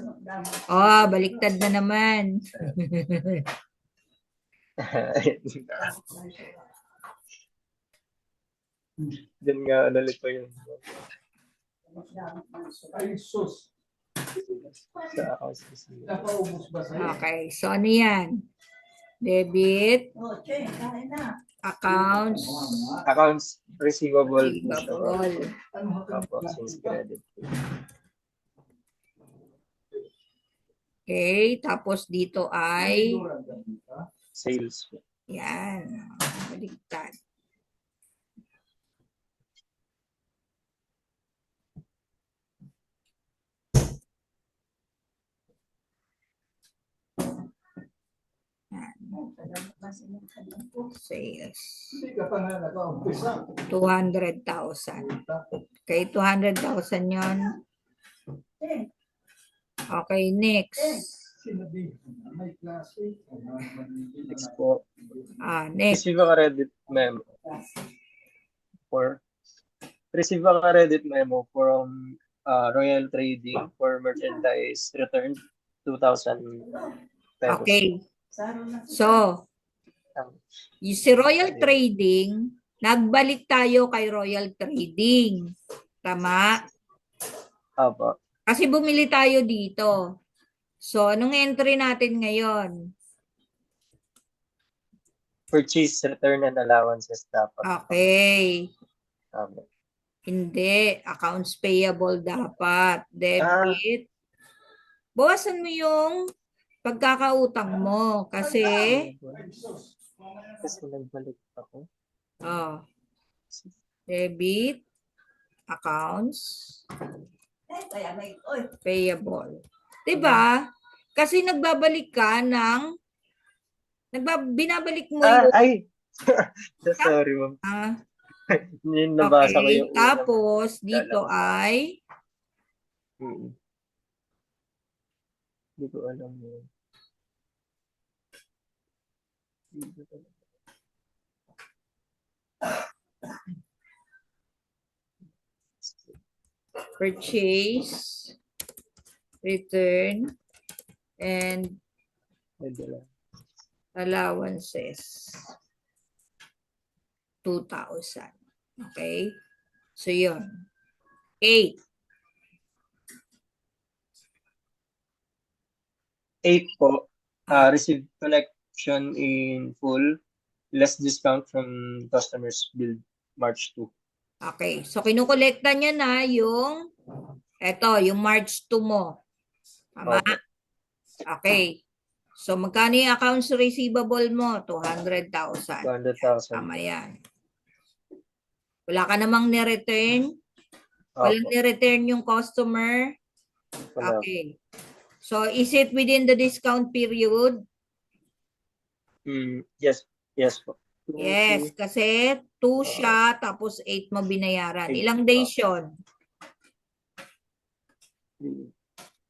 Baliktad na naman. Then nga, ulit pa yun. Sa accounts receivable. Okay, so ano yan? Debit, accounts receivable po siya. receivable. Opo, since credit. Okay, tapos dito ay Sales po. yan, baliktad. Sales. 200,000. Okay, 200,000 yon. Okay, next. Next po. Next. Receive a credit memo from Royal Trading for merchandise returned 2,000 pesos. Okay. So, yung si Royal Trading, nagbalik tayo kay Royal Trading. Tama? Opo. Kasi bumili tayo dito. So, anong entry natin ngayon? Purchase, return, and allowances dapat. Okay. Opo. Hindi. Accounts payable dapat. Debit. Bawasan mo yung pagkakautang mo. Kasi nagbalik ako. Debit. Accounts payable. Diba? Kasi nagbabalik ka ng binabalik mo yung sorry ma'am. Yung nabasa ko yung tapos dito ay hindi ko alam yun. Purchase, return, and allowances. 2,000. Okay? So, yun. 8. 8 po. Receive collection in full. Less discount from customers billed March 2. Okay. So, kinukolekta niya na yung yung March 2 mo. Tama? Okay. So, magkano yung accounts receivable mo? 200,000. 200,000. Tama yan. Wala ka namang ni-return? Walang ni-return yung customer? Okay. So, is it within the discount period? Yes. Yes po. Yes, kasi 2 siya, tapos 8 mo binayaran. Ilang days yun?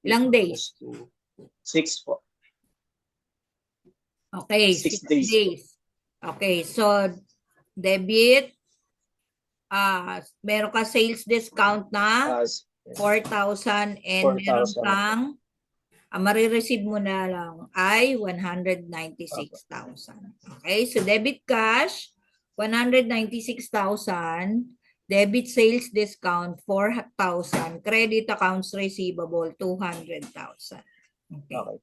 Ilang days? 6 po. Okay, 6 days. Okay, so debit, meron ka sales discount na 4,000 and meron kang marireceive mo na lang ay 196,000. Okay, so debit cash, 196,000. Debit sales discount, 4,000. Credit accounts receivable, 200,000. Okay.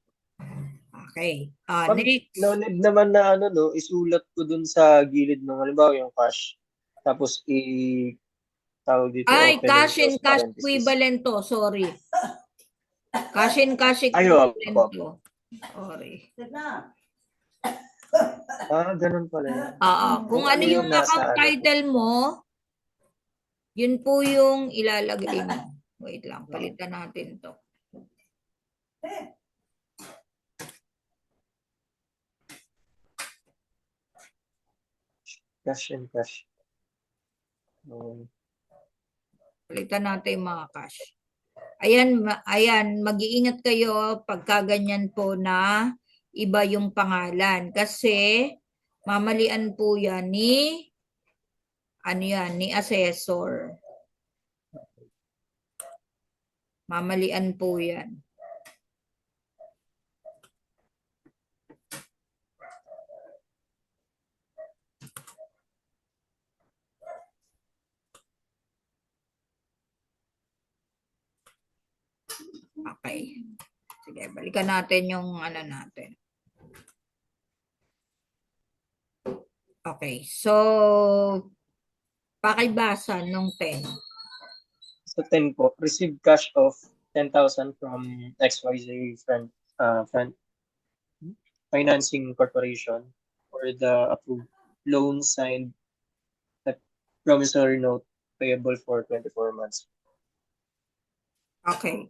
Okay. Next. No need naman na isulat ko dun sa gilid ng halimbawa yung cash. Tapos tawag dito. Ay, cash and cash equivalent to. Sorry. Cash and cash equivalent to. Sorry. Ganun pala yan. Kung ano yung account title mo, Yun po yung ilalagay mo. Wait lang, palitan natin to. Cash and cash. Um, Palitan natin yung mga cash. Ayan, ayan, mag-iingat kayo pagka ganyan po na iba yung pangalan. Kasi mamalian po yan ni, ano yan, ni assessor. Mamalian po yan. Okay. Sige, balikan natin yung ano natin. Okay, so pakibasa nung 10. Sa 10 po, receive cash of 10,000 from XYZ friend financing corporation for the approved loan signed at promissory note payable for 24 months. Okay.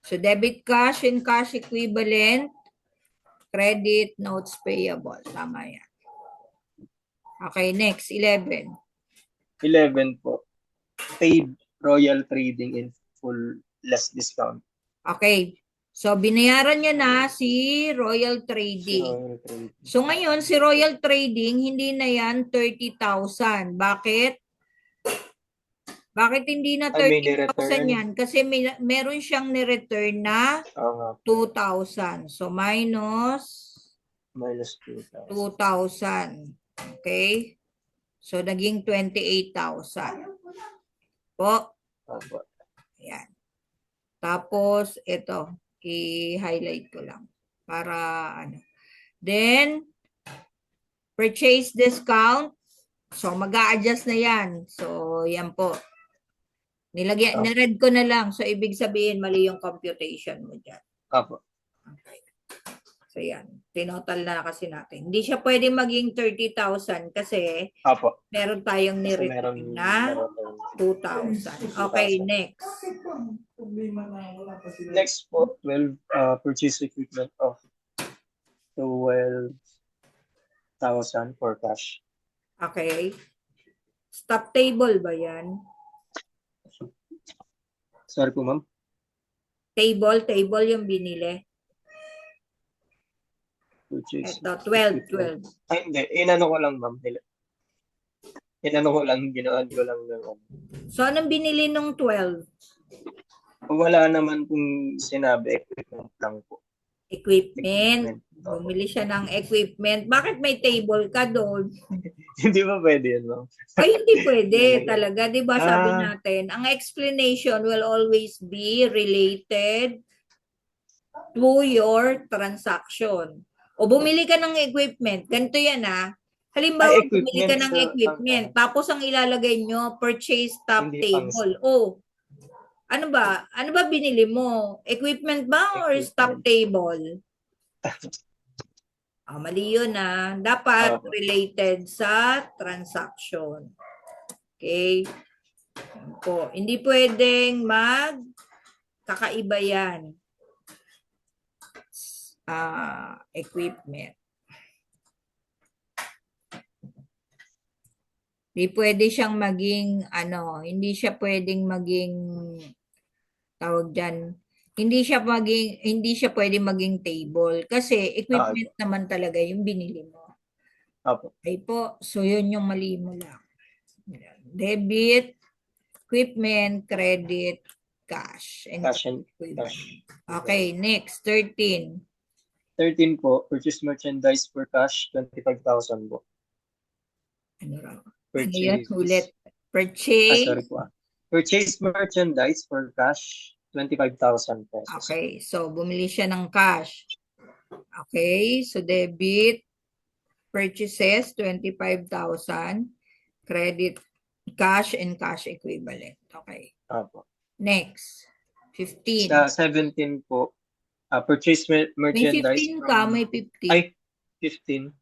So debit cash and cash equivalent, credit notes payable. Tama yan. Okay, next, 11. 11 po, paid Royal Trading in full less discount. Okay. So binayaran niya na si Royal Trading. Royal Trading. So ngayon, si Royal Trading, hindi na yan 30,000. Bakit? Bakit hindi na Ay, may 30,000 ni-return. yan? Kasi meron siyang ni-return na Oo nga, 2,000. So minus minus 2,000. 2,000. Okay? So naging 28,000. Po. Opo. Ayan. Tapos ito, i-highlight ko lang para ano. Then purchase discount. So mag-a-adjust na yan. So yan po. Niread ko na lang. So ibig sabihin mali yung computation mo dyan. Opo. Okay. So yan, tinotal na kasi natin. Hindi siya pwede maging 30,000 kasi Opo. meron tayong Kasi meron ni-return na 2,000. Okay, next. Next po, 12 purchase equipment of 12,000 for cash. Okay. Stop table ba yan? Sorry po, ma'am. Table yung binili. Purchase. Ito, 12. Ay, hindi. Inano ko lang, ma'am. Inano ko lang, ginoon ko lang. So, anong binili nung 12? Wala naman pong sinabi. Equipment lang po. Equipment. Bumili siya ng equipment. Bakit may table ka doon? Hindi ba pwede yun, ma'am? Ay, hindi pwede talaga. Di ba sabi natin, ang explanation will always be related to your transaction. O bumili ka ng equipment. Ganito yan Halimbawa, Ay, bumili ka equipment ng sa- equipment. Tapos ang ilalagay nyo, purchase top Hindi table. O, ano ba? Ano ba binili mo? Equipment ba or stop table? Mali yun Dapat related sa transaction. Okay? Yan po. Hindi pwedeng kakaiba yan. Equipment. Hindi pwede siyang maging hindi siya pwedeng maging tawag dyan. Hindi siya pwedeng maging table kasi equipment naman talaga yung binili mo. Opo. Okay po. So yun yung mali mo lang. Debit, equipment, credit, cash. Cash and cash. Okay, next, 13. 13 po, purchase merchandise for cash, 25,000 po. Ano raw? Purchase. Ano yun? Ulit. Purchase. Sorry po Purchase merchandise for cash, 25,000 pesos. Okay, so bumili siya ng cash. Okay, so debit, purchases, 25,000. Credit, cash and cash equivalent. Okay. Opo. Next, 15. Sa 17 po, purchase merchandise. May 15 ka, may 15. Ay, 15.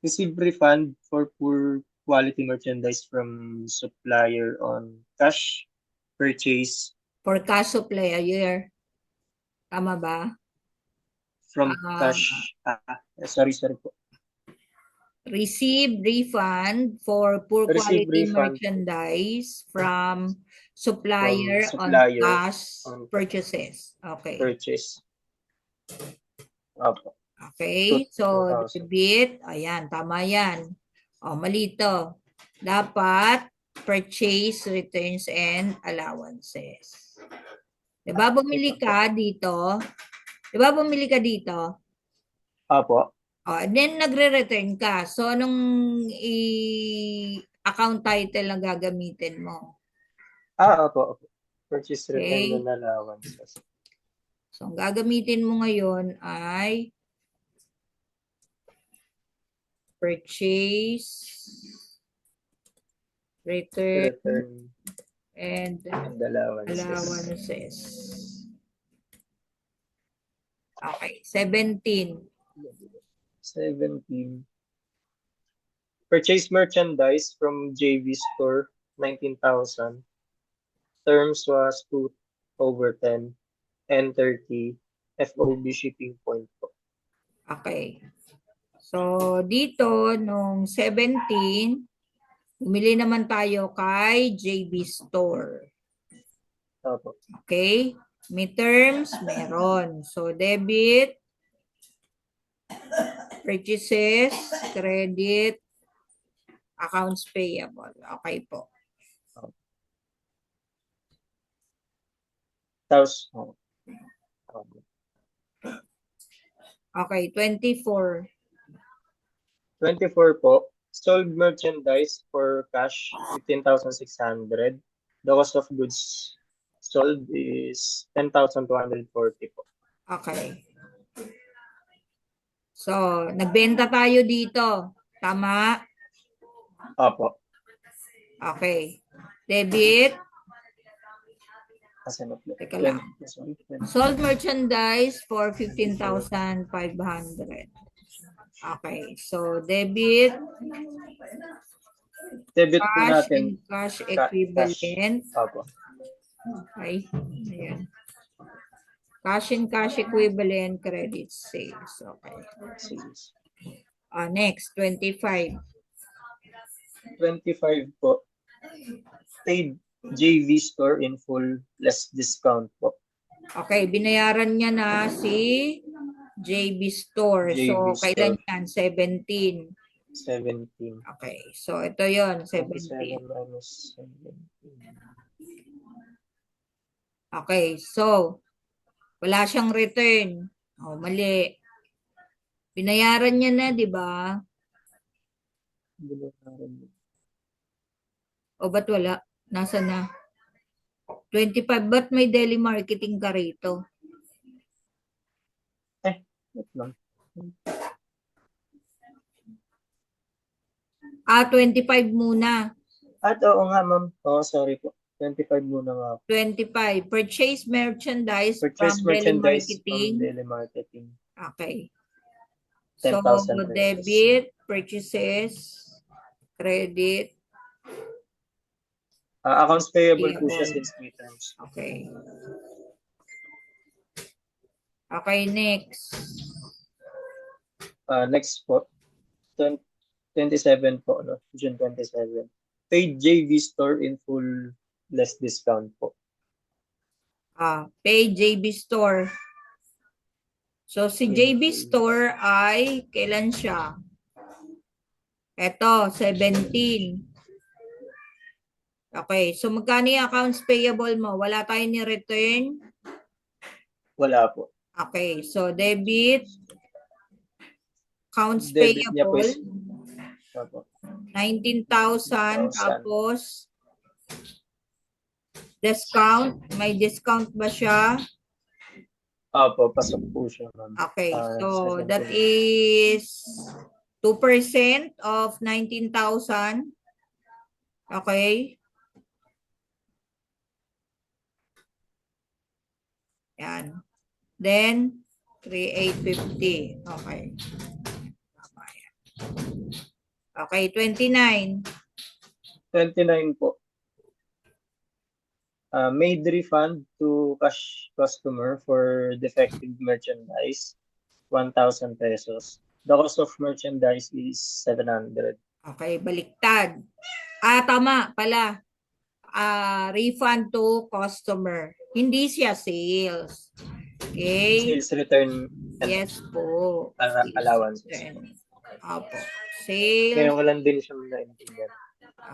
Receive refund for quality merchandise from supplier on cash purchase For cash supplier. Tama ba? from Ah, cash. Sorry po. receive refund for poor Receive quality refund merchandise from from supplier on supplier cash on purchases. Okay. purchase. Opo. Okay. So, 2,000. debit. Ayan. Tama yan. O, mali to. Dapat purchase, returns, and allowances. Diba bumili ka dito? Diba bumili ka dito? Opo. And then nagre-return ka. So, anong account title na gagamitin mo? Opo. Purchase, return, Okay? and allowances. So, ang gagamitin mo ngayon ay purchase, return, Return and and allowances. allowances. Okay. 17. 17. Purchase merchandise from JV Store, 19,000. Terms was 2/10 and 30 FOB shipping point po. Okay. So, dito, nung 17, bumili naman tayo kay JB Store. Opo. Okay? May terms, meron. So, debit, purchases, credit, accounts payable. Okay po. Tapos, Okay, 24. 24 po. Sold merchandise for cash, 15,600. The cost of goods sold is 10,240 po. Okay. So, nagbenta tayo dito. Tama? Opo. Okay. Debit, Kasi no, teka lang. Sold merchandise for 15,500. Okay. So, debit, Debit po cash natin. and cash equivalent. Opo. Okay. Ayan. Cash and cash equivalent credit sales. Okay. Sales. Next, 25. 25 po. Paid JV Store in full, less discount po. Okay, binayaran niya na si JB Store. So, JB kailan Store. yan? 17. 17. Okay, so ito yon 27 17. minus 17. Okay, so, wala siyang return. Mali. Binayaran niya na, di ba? O ba't wala? Nasa na? 25. Ba't may daily marketing ka rito? Wait lang. 25 muna. Oo nga, ma'am. Sorry po. 25 muna nga. 25. Purchase merchandise Purchase from merchandise daily marketing. from daily marketing. Okay. So, 10,000 pesos. debit, purchases, credit. Accounts payable po siya since may terms. Okay. Okay, next. Next po. 27 po, no? June 27. Paid JV Store in full, less discount po. Pay JB Store. So, si JB Store ay, kailan siya? Ito, 17. Okay, so magkano yung accounts payable mo? Wala tayong ni-return? Wala po. Okay, so debit, accounts Debit niya po payable, is 19,000, tapos discount, may discount ba siya? Opo, pasok po siya, ma'am. Okay, so that is 2% of 19,000. Okay. Yan. Then, 3,850. Okay. Okay, 29. 29 po. Made refund to cash customer for defective merchandise, 1,000 pesos. The cost of merchandise is 700. Okay, baliktad. Tama pala. Refund to customer. Hindi siya sales. Okay? Sales return and Yes po. Sales allowances. return. Opo. Sales. Ngayon ko lang din siya naintindihan.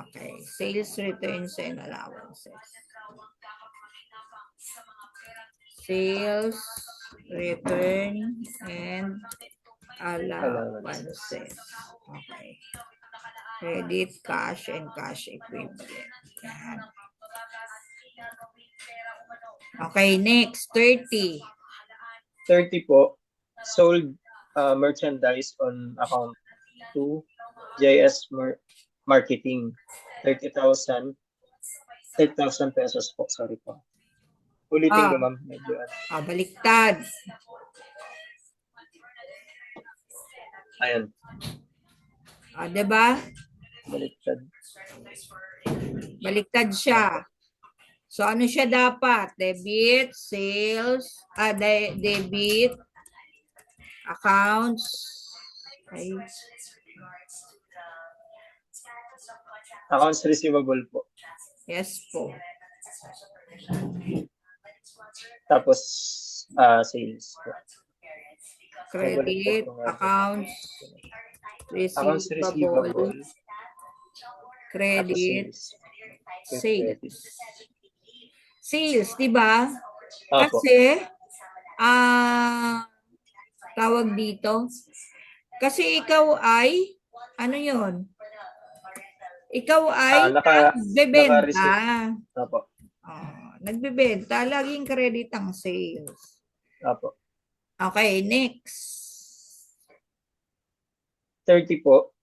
Okay. Sales returns and allowances. Sales return and allowances. Okay. Credit, cash, and cash equivalent. Yan. Okay, next, 30. 30 po, sold merchandise on account to JS Marketing, 30,000 pesos po, sorry po. Ulitin ko ma'am, medyo Baliktad. Ayan. Diba? Baliktad. Baliktad siya. So, ano siya dapat? Debit, sales, debit, accounts. Okay. Accounts receivable po. Yes po. Tapos, sales po. Credit, accounts, Accounts receivable. Credit, sales. Sales, di ba? Kasi, tawag dito. Kasi ikaw ay, ano yon? Ikaw ay nagbebenta. Opo. Nagbebenta. Laging credit ang sales. Opo. Okay, next. 30 po.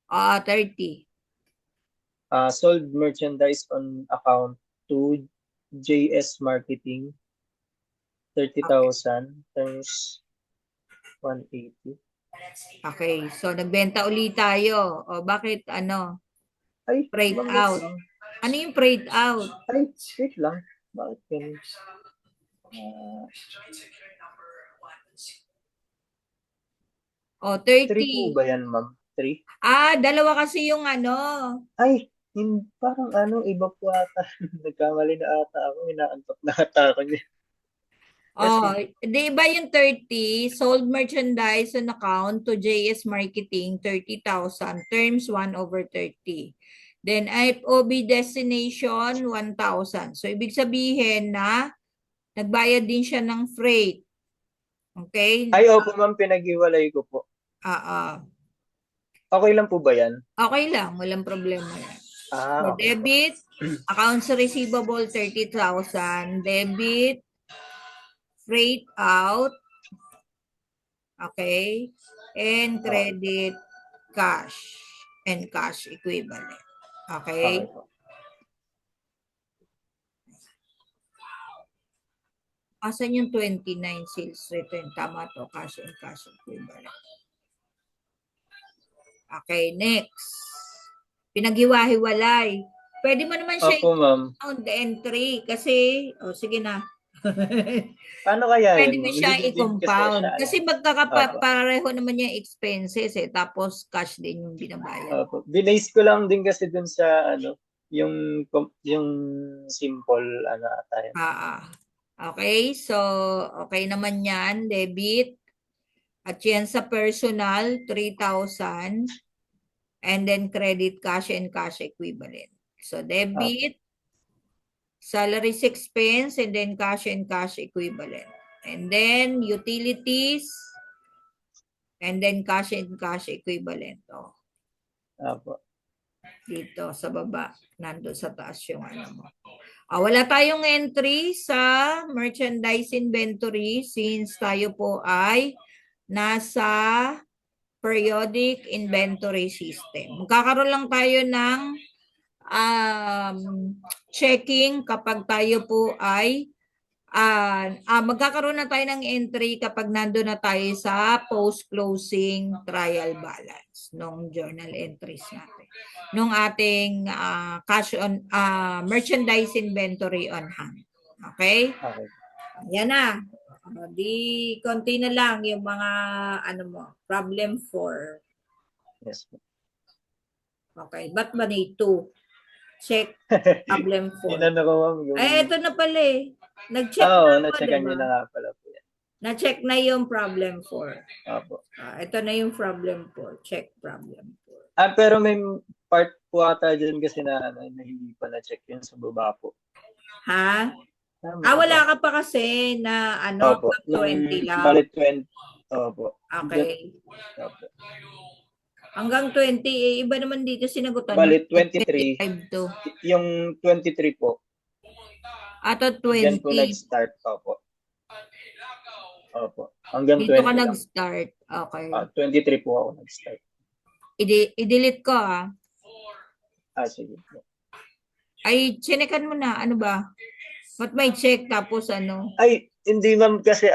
30. Sold merchandise on account to JS Marketing, 30,000 times 180. Okay, so nagbenta ulit tayo. O bakit ano? Ay, freight out. Ano yung freight out? Ay, wait lang. Bakit ganun? 30. 3 po ba yan, ma'am? 3? Dalawa kasi yung ano. Ay, parang iba po ata. Nagkamali na ata ako. Inaantok na ata ako niya. Di ba yung 30, sold merchandise on account to JS Marketing, 30,000, terms 1/30. Then FOB destination, 1,000. So, ibig sabihin na nagbayad din siya ng freight. Okay? Ay, opo ma'am, pinag-iwalay ko po. Okay lang po ba yan? Okay lang, walang problema yan. So, Okay debit, accounts receivable, 30,000. Debit, freight out, okay, and credit, cash, and cash equivalent. Okay? Asan yung 29 sales return? Tama to, cash and cash equivalent. Okay, next. Pinaghiwa-hiwalay. Pwede mo naman siya i-count the entry kasi, sige na. Paano kaya Pwede mo siya i-compound. Kasi magkakapareho naman yung expenses tapos cash din yung binabayad. Binase ko lang din kasi dun sa yung simple tayo. Okay, so okay naman yan, debit. At yan sa personal, 3,000. And then credit, cash, and cash equivalent. So debit, salaries expense, and then cash and cash equivalent. And then utilities, and then cash and cash equivalent. Dito sa baba, nando sa taas yung ano mo. Wala tayong entry sa merchandise inventory since tayo po ay nasa periodic inventory system. Magkakaroon lang tayo ng checking kapag tayo po ay magkakaroon na tayo ng entry kapag nando na tayo sa post-closing trial balance nung journal entries natin. Nung ating cash on merchandise inventory on hand. Okay? Okay. Yan na. Di konti na lang yung mga problem 4. Yes po. Okay, ba't ba need 2? Check problem 4. Inano ko, ma'am, yung... Ito na pala eh. Nag-check Oo, na ako, na-checkan diba? niyo na nga pala po yan. Na-check na yung problem 4. Opo. Ito na yung problem 4. Check problem 4. Pero may part po ata dyan kasi na hindi pa na-check yun sa baba po. Ha? Tama Wala ba? ka pa kasi na Opo. 20 lang. Balik 20. Opo. Okay. Opo. Hanggang 20, iba naman dito sinagutan. Balik 23. 25 to. Yung 23 po. Ato Diyan po 20. nag-start pa po. Opo. Hanggang Dito 20 ka lang. nag-start. Okay. 23 po ako nag-start. I-delete ko Sige. Ay, chinekan mo na. Ano ba? Ba't may check tapos ano? Ay, hindi ma'am kasi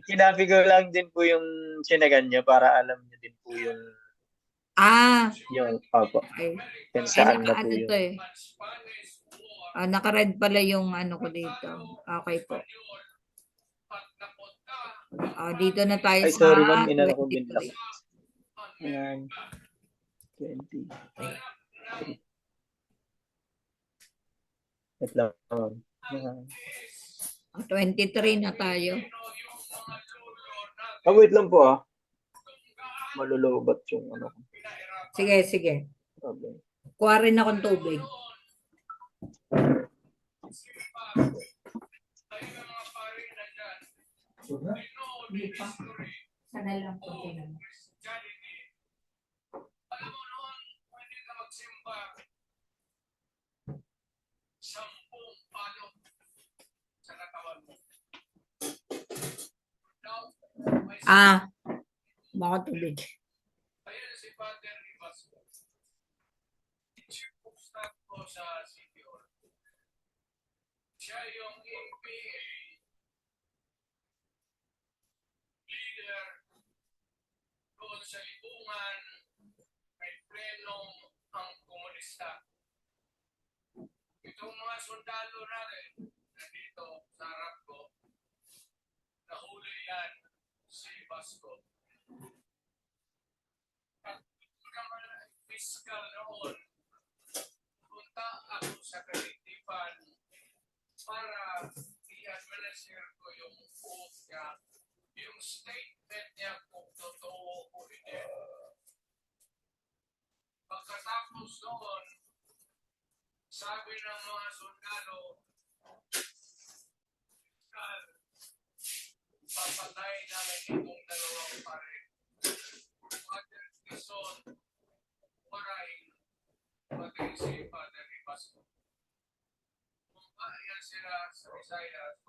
kinapi ko lang din po yung chinekan niyo para alam niyo din po yung opo. Okay. Yan saan na po Ano yun. to eh. Naka-red pala yung ano ko dito. Okay po. Dito na tayo Ay, sa sorry ma'am, inano ko din 23. lang. Ayan. 20. Wait lang. 23 na tayo. Wait lang po Malulubat yung ano. Sige, sige. Problem. Kuha rin akong tubig. Hindi pa. Sana lang po tingnan. Alam mo noon, pwede ka magsimba 10 palo sa katawan mo. Baka tubig. Ayan si Father Rivasco. Chief of Staff ko sa City Hall. Siya yung APA leader doon sa libungan may plenong ang komunista. Itong mga sundalo natin nandito sa harap ko, nahuli yan si Vasco. At naman fiscal noon, punta ako sa kalitipan para i-administer ko yung oath niya, yung statement niya kung totoo o hindi. Pagkatapos noon, sabi ng mga sundalo, papatay namin itong dalawang pare. Father Quezon, Waray, pati si Father Rivasco. Kumbayan sila sa Visayas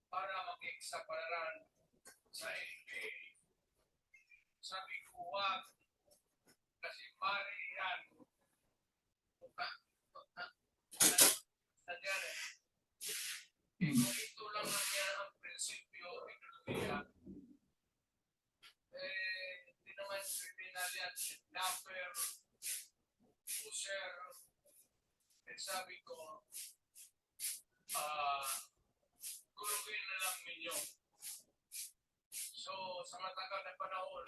para makiksapalaran sa NBA. Sabi ko, wag, kasi pare yan. Kung ito lang niya ang prinsipyo, ekonomiya, hindi naman criminal yan, kidnapper, user, sabi ko, guluhin na lang ninyo. So, sa matagal na panahon,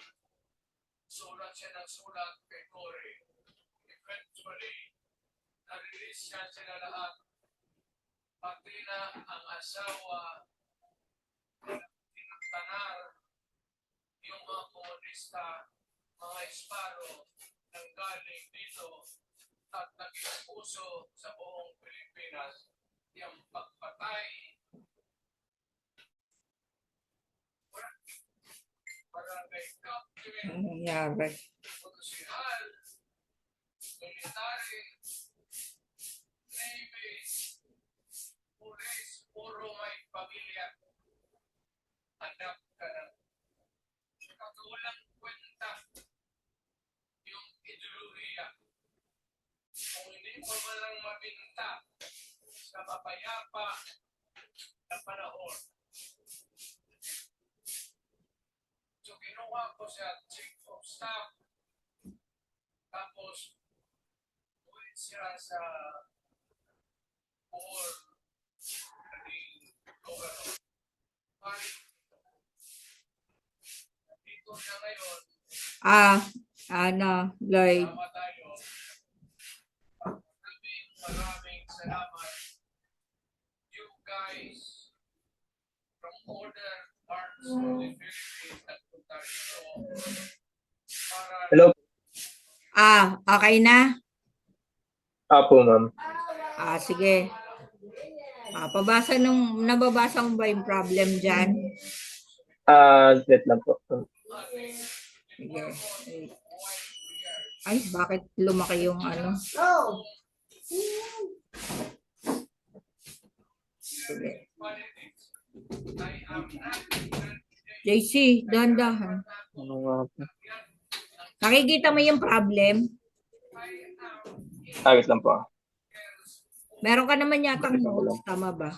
sulat siya ng sulat kay Cory. Eventually, na-release siya sila lahat. Pati na ang asawa tinagtanar yung mga komunista, mga esparo nang galing dito at naging puso sa buong Pilipinas yung pagpatay barangay captain, Nangyari. polisial, military, navy, police, puro may pamilya. Anak ka na. Katulang kwenta yung ideolohiya. Kung hindi mo malang mabinta sa mapayapa na panahon. So kinuha ko siya chief of staff. Tapos, ulit siya sa board ni governor. Dito siya ngayon, Lloyd. tama tayo. Maraming salamat. You guys from other parts of the Philippines at punta dito para Hello. Okay na? Apo, ma'am. Sige. Nababasa mo ba yung problem dyan? Wait lang po. Sige. Ay, bakit lumaki yung ano? Sige. JC, dahan-dahan. Ano nga po? Nakikita mo yung problem? Wait lang po. Meron ka naman yatang notes, tama ba?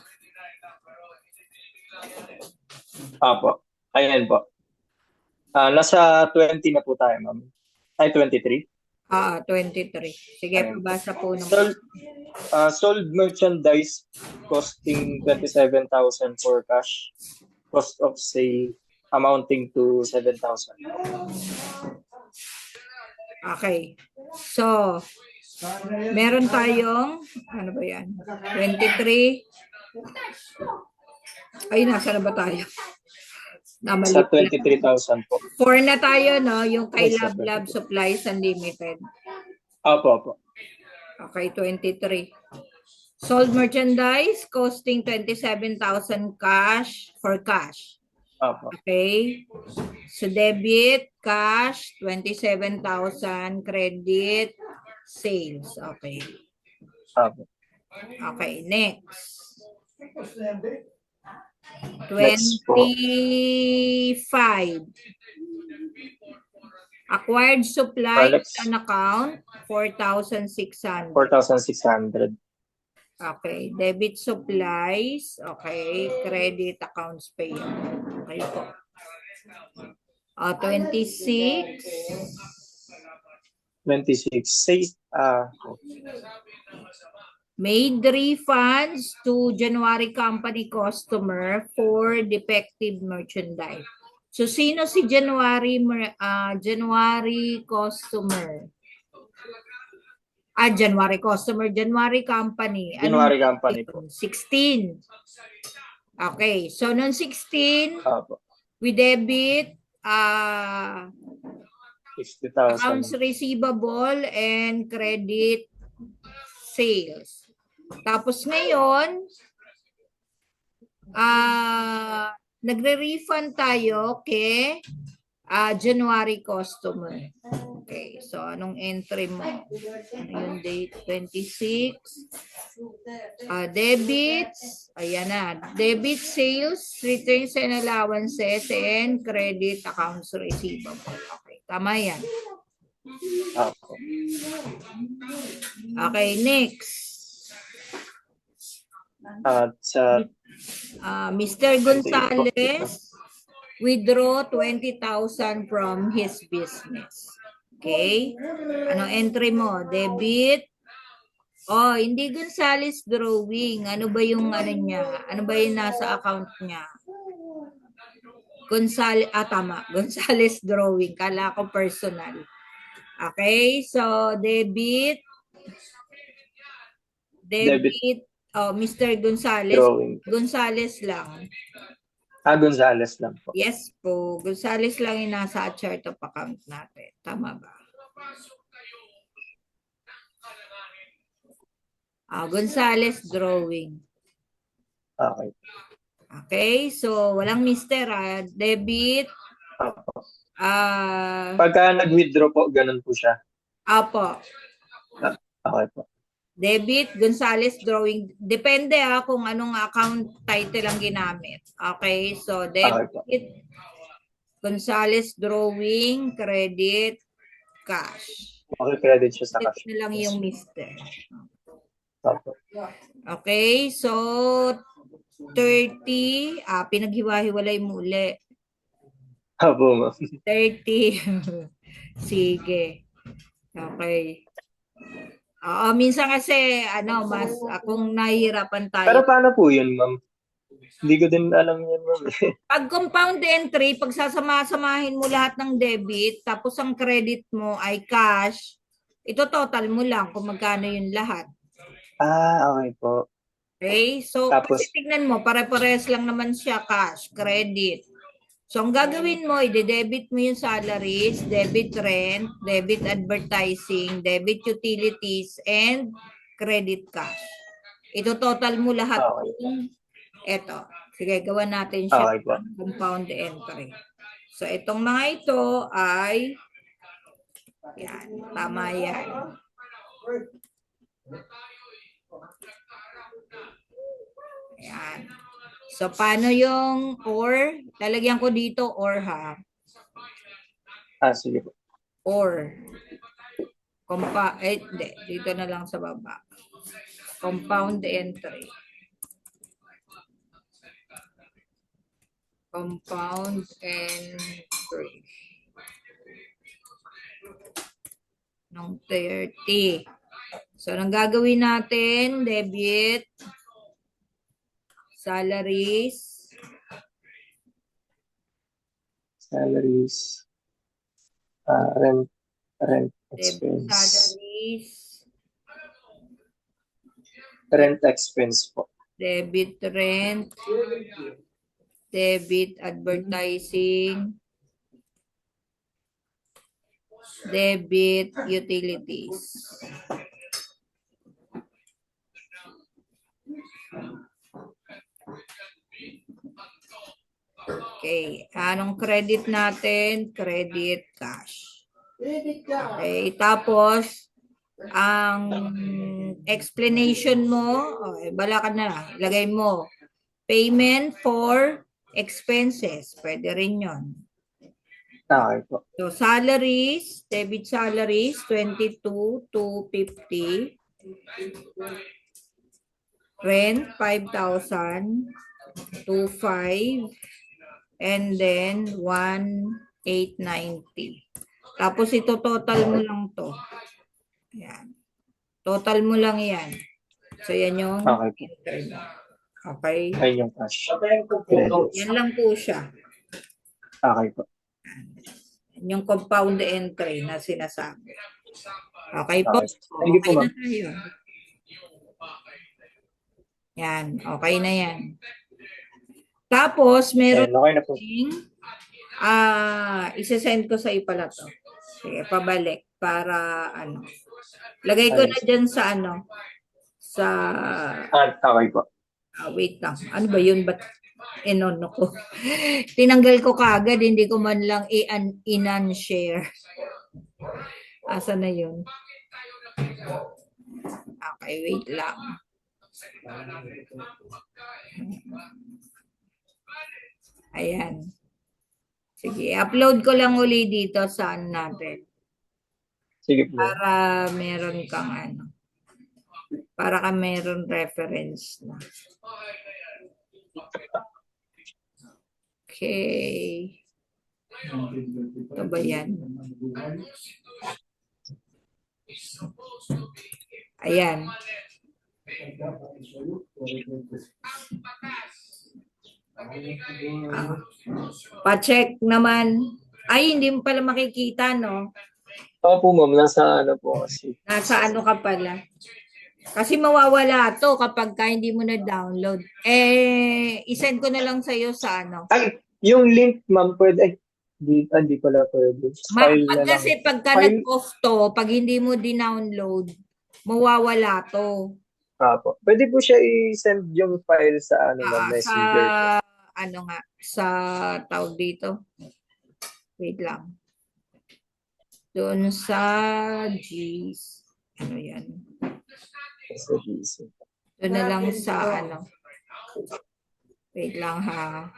Apo. Ayan po. Nasa 20 na po tayo, ma'am. Ay, 23. 23. Sige, Ayun. pabasa po ng... Sold merchandise costing 27,000 for cash. Cost of sale amounting to 7,000. Okay. So, meron tayong, ano ba yan? 23. Ay, nasa na ba tayo? Namali Sa pala. 23,000 po. 4 na tayo, no? Yung kay Yes, sir. Lab Supplies Unlimited. Apo. Okay, 23. Sold merchandise costing 27,000 for cash. Apo. Okay. So debit, cash, 27,000, credit, sales. Okay. Apo. Okay, next. Next po. 25. Acquired supplies Next. on account, 4,600. 4,600. Okay. Debit supplies. Okay. Credit accounts payable. Okay po. 26. 26. Say, Made refunds to January company customer for defective merchandise. So, sino si January customer? January customer, January company. January company po. 16. Okay. So, noong 16, Apo. we debit 60,000. accounts receivable and credit sales. Tapos ngayon, nagre-refund tayo kay January customer. Okay, so anong entry mo? Ano yung date? 26. Debits. Ayan na. Debit sales, returns and allowances, and credit accounts receivable. Okay, tama yan. Apo. Okay, next. At sa Mr. Gonzales withdraw 20,000 from his business. Okay? Anong entry mo? Debit? Hindi Gonzales drawing. Ano ba yung ano niya? Ano ba yung nasa account niya? Tama. Gonzales drawing. Kala ko personal. Okay? So, debit. Mr. Gonzales. drawing. Gonzales lang. Gonzales lang po. Yes po. Gonzales lang yung nasa chart of account natin. Tama ba? Gonzales drawing. Okay. Okay. So, walang mister. Debit. Apo. Pagka nag-withdraw po, ganun po siya. Apo. Okay po. Debit, Gonzales drawing. Depende kung anong account title ang ginamit. Okay, so debit, Gonzales drawing, credit, cash. Okay, credit siya sa Ito cash. na lang yung mister. Opo. Okay, so 30, pinaghiwa-hiwalay mo uli. Opo, ma'am. 30. Sige. Okay. Oo, minsan kasi, mas akong nahihirapan Pero tayo. paano po yun, ma'am? Hindi ko din alam yan, ma'am. Pag compound entry, pag sasama-samahin mo lahat ng debit, tapos ang credit mo ay cash, ito total mo lang kung magkano yung lahat. Okay po. Okay? So, kasi Tapos, tignan mo, pare-pares lang naman siya cash, credit. So, ang gagawin mo, ide-debit mo yung salaries, debit rent, debit advertising, debit utilities, and credit cash. Ito total mo lahat okay. yung eto. Sige, gawa natin siya Okay po. compound entry. So, itong mga ito ay yan, tama yan. Yan. So, paano yung or? Lalagyan ko dito or ha. Sige po. Or. Hindi. Dito na lang sa baba. Compound entry. Compound entry. Nung 30. So, anong gagawin natin? Debit. Salaries. Salaries. Rent Debit expense. salaries. Rent expense po. Debit rent. Debit advertising. Debit utilities. Okay. Anong credit natin? Credit cash. Okay. Tapos, ang explanation mo, bala ka na, lagay mo, payment for expenses. Pwede rin yon. Okay po. So, salaries, debit salaries, 22,250. Rent, 5,000. 2,500. And then, 1,890. Tapos, ito total mo lang to. Ayan. Total mo lang yan. So, yan yung Okay po. enter mo. Okay? Ayun yung cash. Credit. Yan lang po siya. Okay po. Yan yung compound entry na sinasabi. Okay po? Okay. Thank you po, Okay na ma'am. tayo. Yan. Okay na yan. Tapos, meron Okay na po. isa-send ko sa pala to. Sige, pabalik para lagay ko na dyan sa Okay po. wait lang. Ano ba yun? Ba't inono ko? Tinanggal ko kaagad, hindi ko man lang i-unshare. Asa na yun? Okay, wait lang. Ayan. Sige, upload ko lang uli dito sa natin. Sige po. Para meron kang para ka meron reference na. Okay. Ito ba yan? Ayan. Pa-check naman. Ay, hindi mo pala makikita, no? Po, ma'am. Nasa po kasi. Nasa ka pala. Kasi mawawala to kapag hindi mo na-download. I-send ko na lang sa'yo sa Ay, yung link, ma'am, pwede. Hindi pala pwede. File na lang. Kasi pagka File. nag-off to, pag hindi mo di-download, mawawala to. Po. Pwede po siya i-send yung file sa ma'am, messenger po. Sa tawag dito. Wait lang. Doon sa G's. Ano yan? Sa GC. Doon na lang sa Wait lang ha.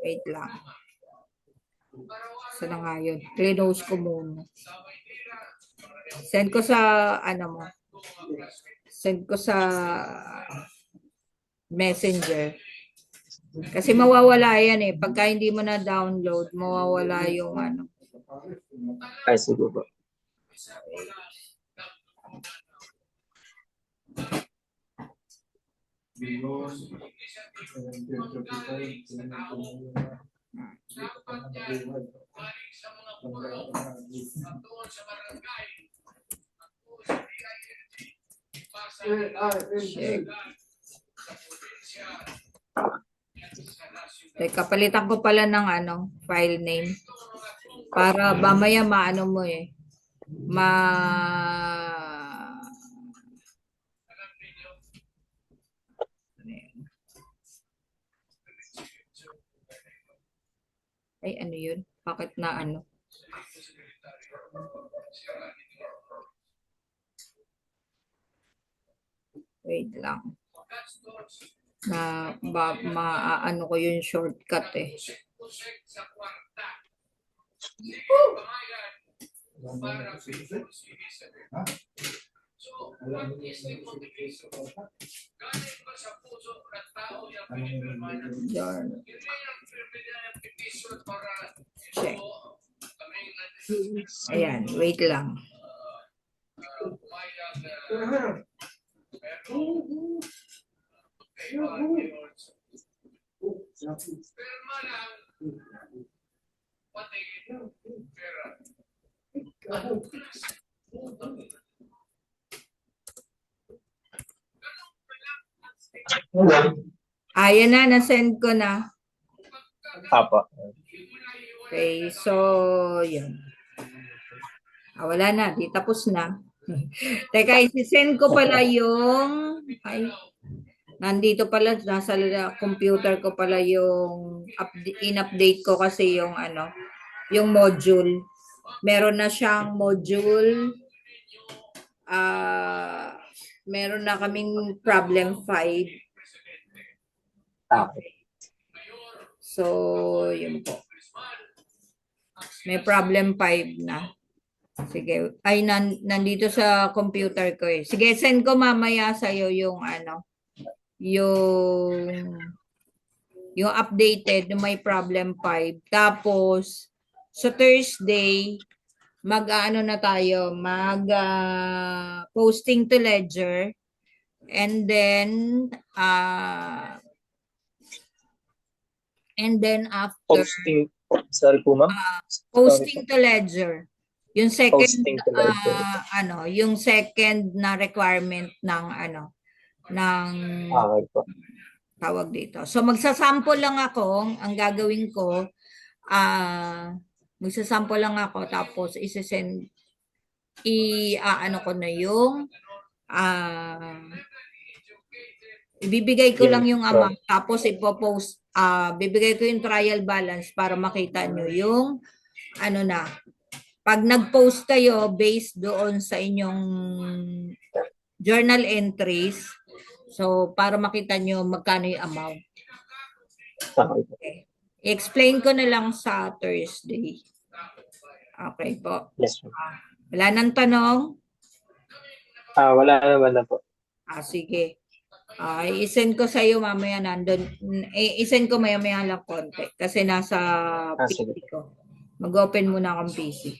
Wait lang. Saan na nga yun? Close ko muna. Send ko sa, ano mo, send ko sa messenger. Kasi mawawala yan eh. Pagka hindi mo na-download, mawawala yung ano. Ay, sige po. Galing sa mga puro, patuon sa barangay, patuon sa DILG, pasa Check. sa probinsya, at sa nasyonal. Teka, palitan ko pala ng ano, file name. Para mamaya maano mo eh. Alam ninyo, Ay, ano yun? Bakit na ano? Wait lang. Maano ko yung shortcut eh. kusek sa kwarta. Hindi pamayan para people citizen. So, what is the motivation? Galing ba sa puso ng tao yung pinipirmahan? Yarn. Hindi ang pinipirmahan ng petition para Check. ito kami Ayan, wait lang. pumayag pero pirma lang pati pera. Ayan na, na-send ko na. Apa. Okay, so, yun. Wala na, di tapos na. Teka, isi-send ko pala yung, ay, nandito pala, nasa computer ko pala yung, in-update ko kasi yung ano, yung module. Meron na siyang module, meron na kaming problem 5. Okay. So, yun po. May problem 5 na. Sige. Ay, nandito sa computer ko eh. Sige, send ko mamaya sa'yo yung ano, yung updated, yung may problem 5. Tapos, sa Thursday, mag-ano na tayo, posting to Ledger. And then after Sorry po, ma'am. posting to Ledger. Yung second Posting to Ledger. yung second na requirement ng Okay po. tawag dito. So magsasample lang ako, ang gagawin ko magsasample lang ako tapos i-send ano ko na yung ibibigay ko lang yung amount tapos ipo-post bibigay ko yung trial balance para makita nyo yung ano na pag nag-post kayo based doon sa inyong journal entries, so para makita nyo magkano yung amount. Okay. I-explain ko na lang sa Thursday. Okay po. Yes, ma'am. Wala nang tanong? Wala naman na po. Sige. I-send ko sa iyo mamaya nandun. I-send ko maya-maya lang konti kasi nasa PC ko. Mag-open muna akong PC.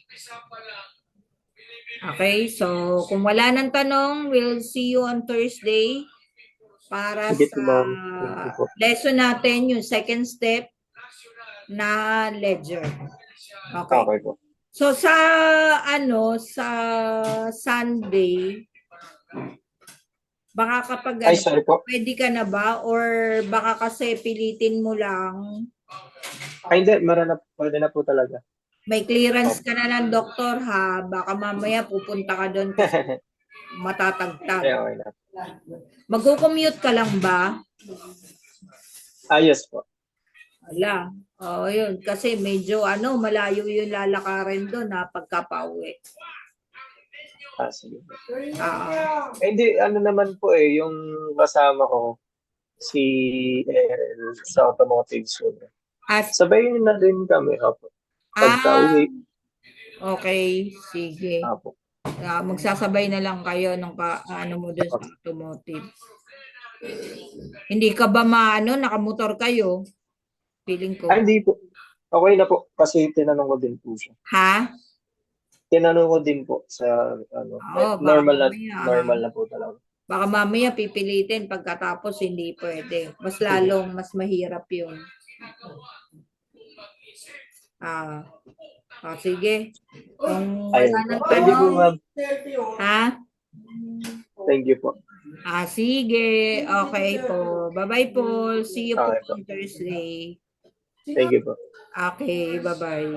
Okay, so kung wala nang tanong, we'll see you on Thursday para Sige, sa ma'am. lesson natin, yung second step na ledger. Okay. Okay po. So sa sa Sunday, baka kapag Ay, sorry po. pwede ka na ba or baka kasi pilitin mo lang? Ay, hindi. Pwede na po talaga. May clearance ka na ng doktor ha. Baka mamaya pupunta ka doon kasi matatagtag. Okay na. Mag-commute ka lang ba? Yes po. Wala. Yun. Kasi medyo malayo yung lalakarin doon na pagkapauwi. Sige. Hindi, naman po yung kasama ko, si Errol sa automotive school. Sabayin na din kami. Pagka-uwi. Okay, sige. Magsasabay na lang kayo ng ano mo dun sa automotive. Hindi ka ba nakamotor kayo? Feeling ko. Hindi po. Okay na po. Kasi tinanong ko din po siya. Ha? Tinanong ko din po sa Oo, baka normal mamaya, na po talaga. baka mamaya pipilitin pagkatapos hindi pwede. Mas lalong mas mahirap yun. Sige. Kung wala Ayun po. nang Thank you po, tanong, ma'am. ha? Thank you po. Sige. Okay po. Bye-bye po. See you po Okay po. on Thursday. Thank you po. Okay, bye-bye.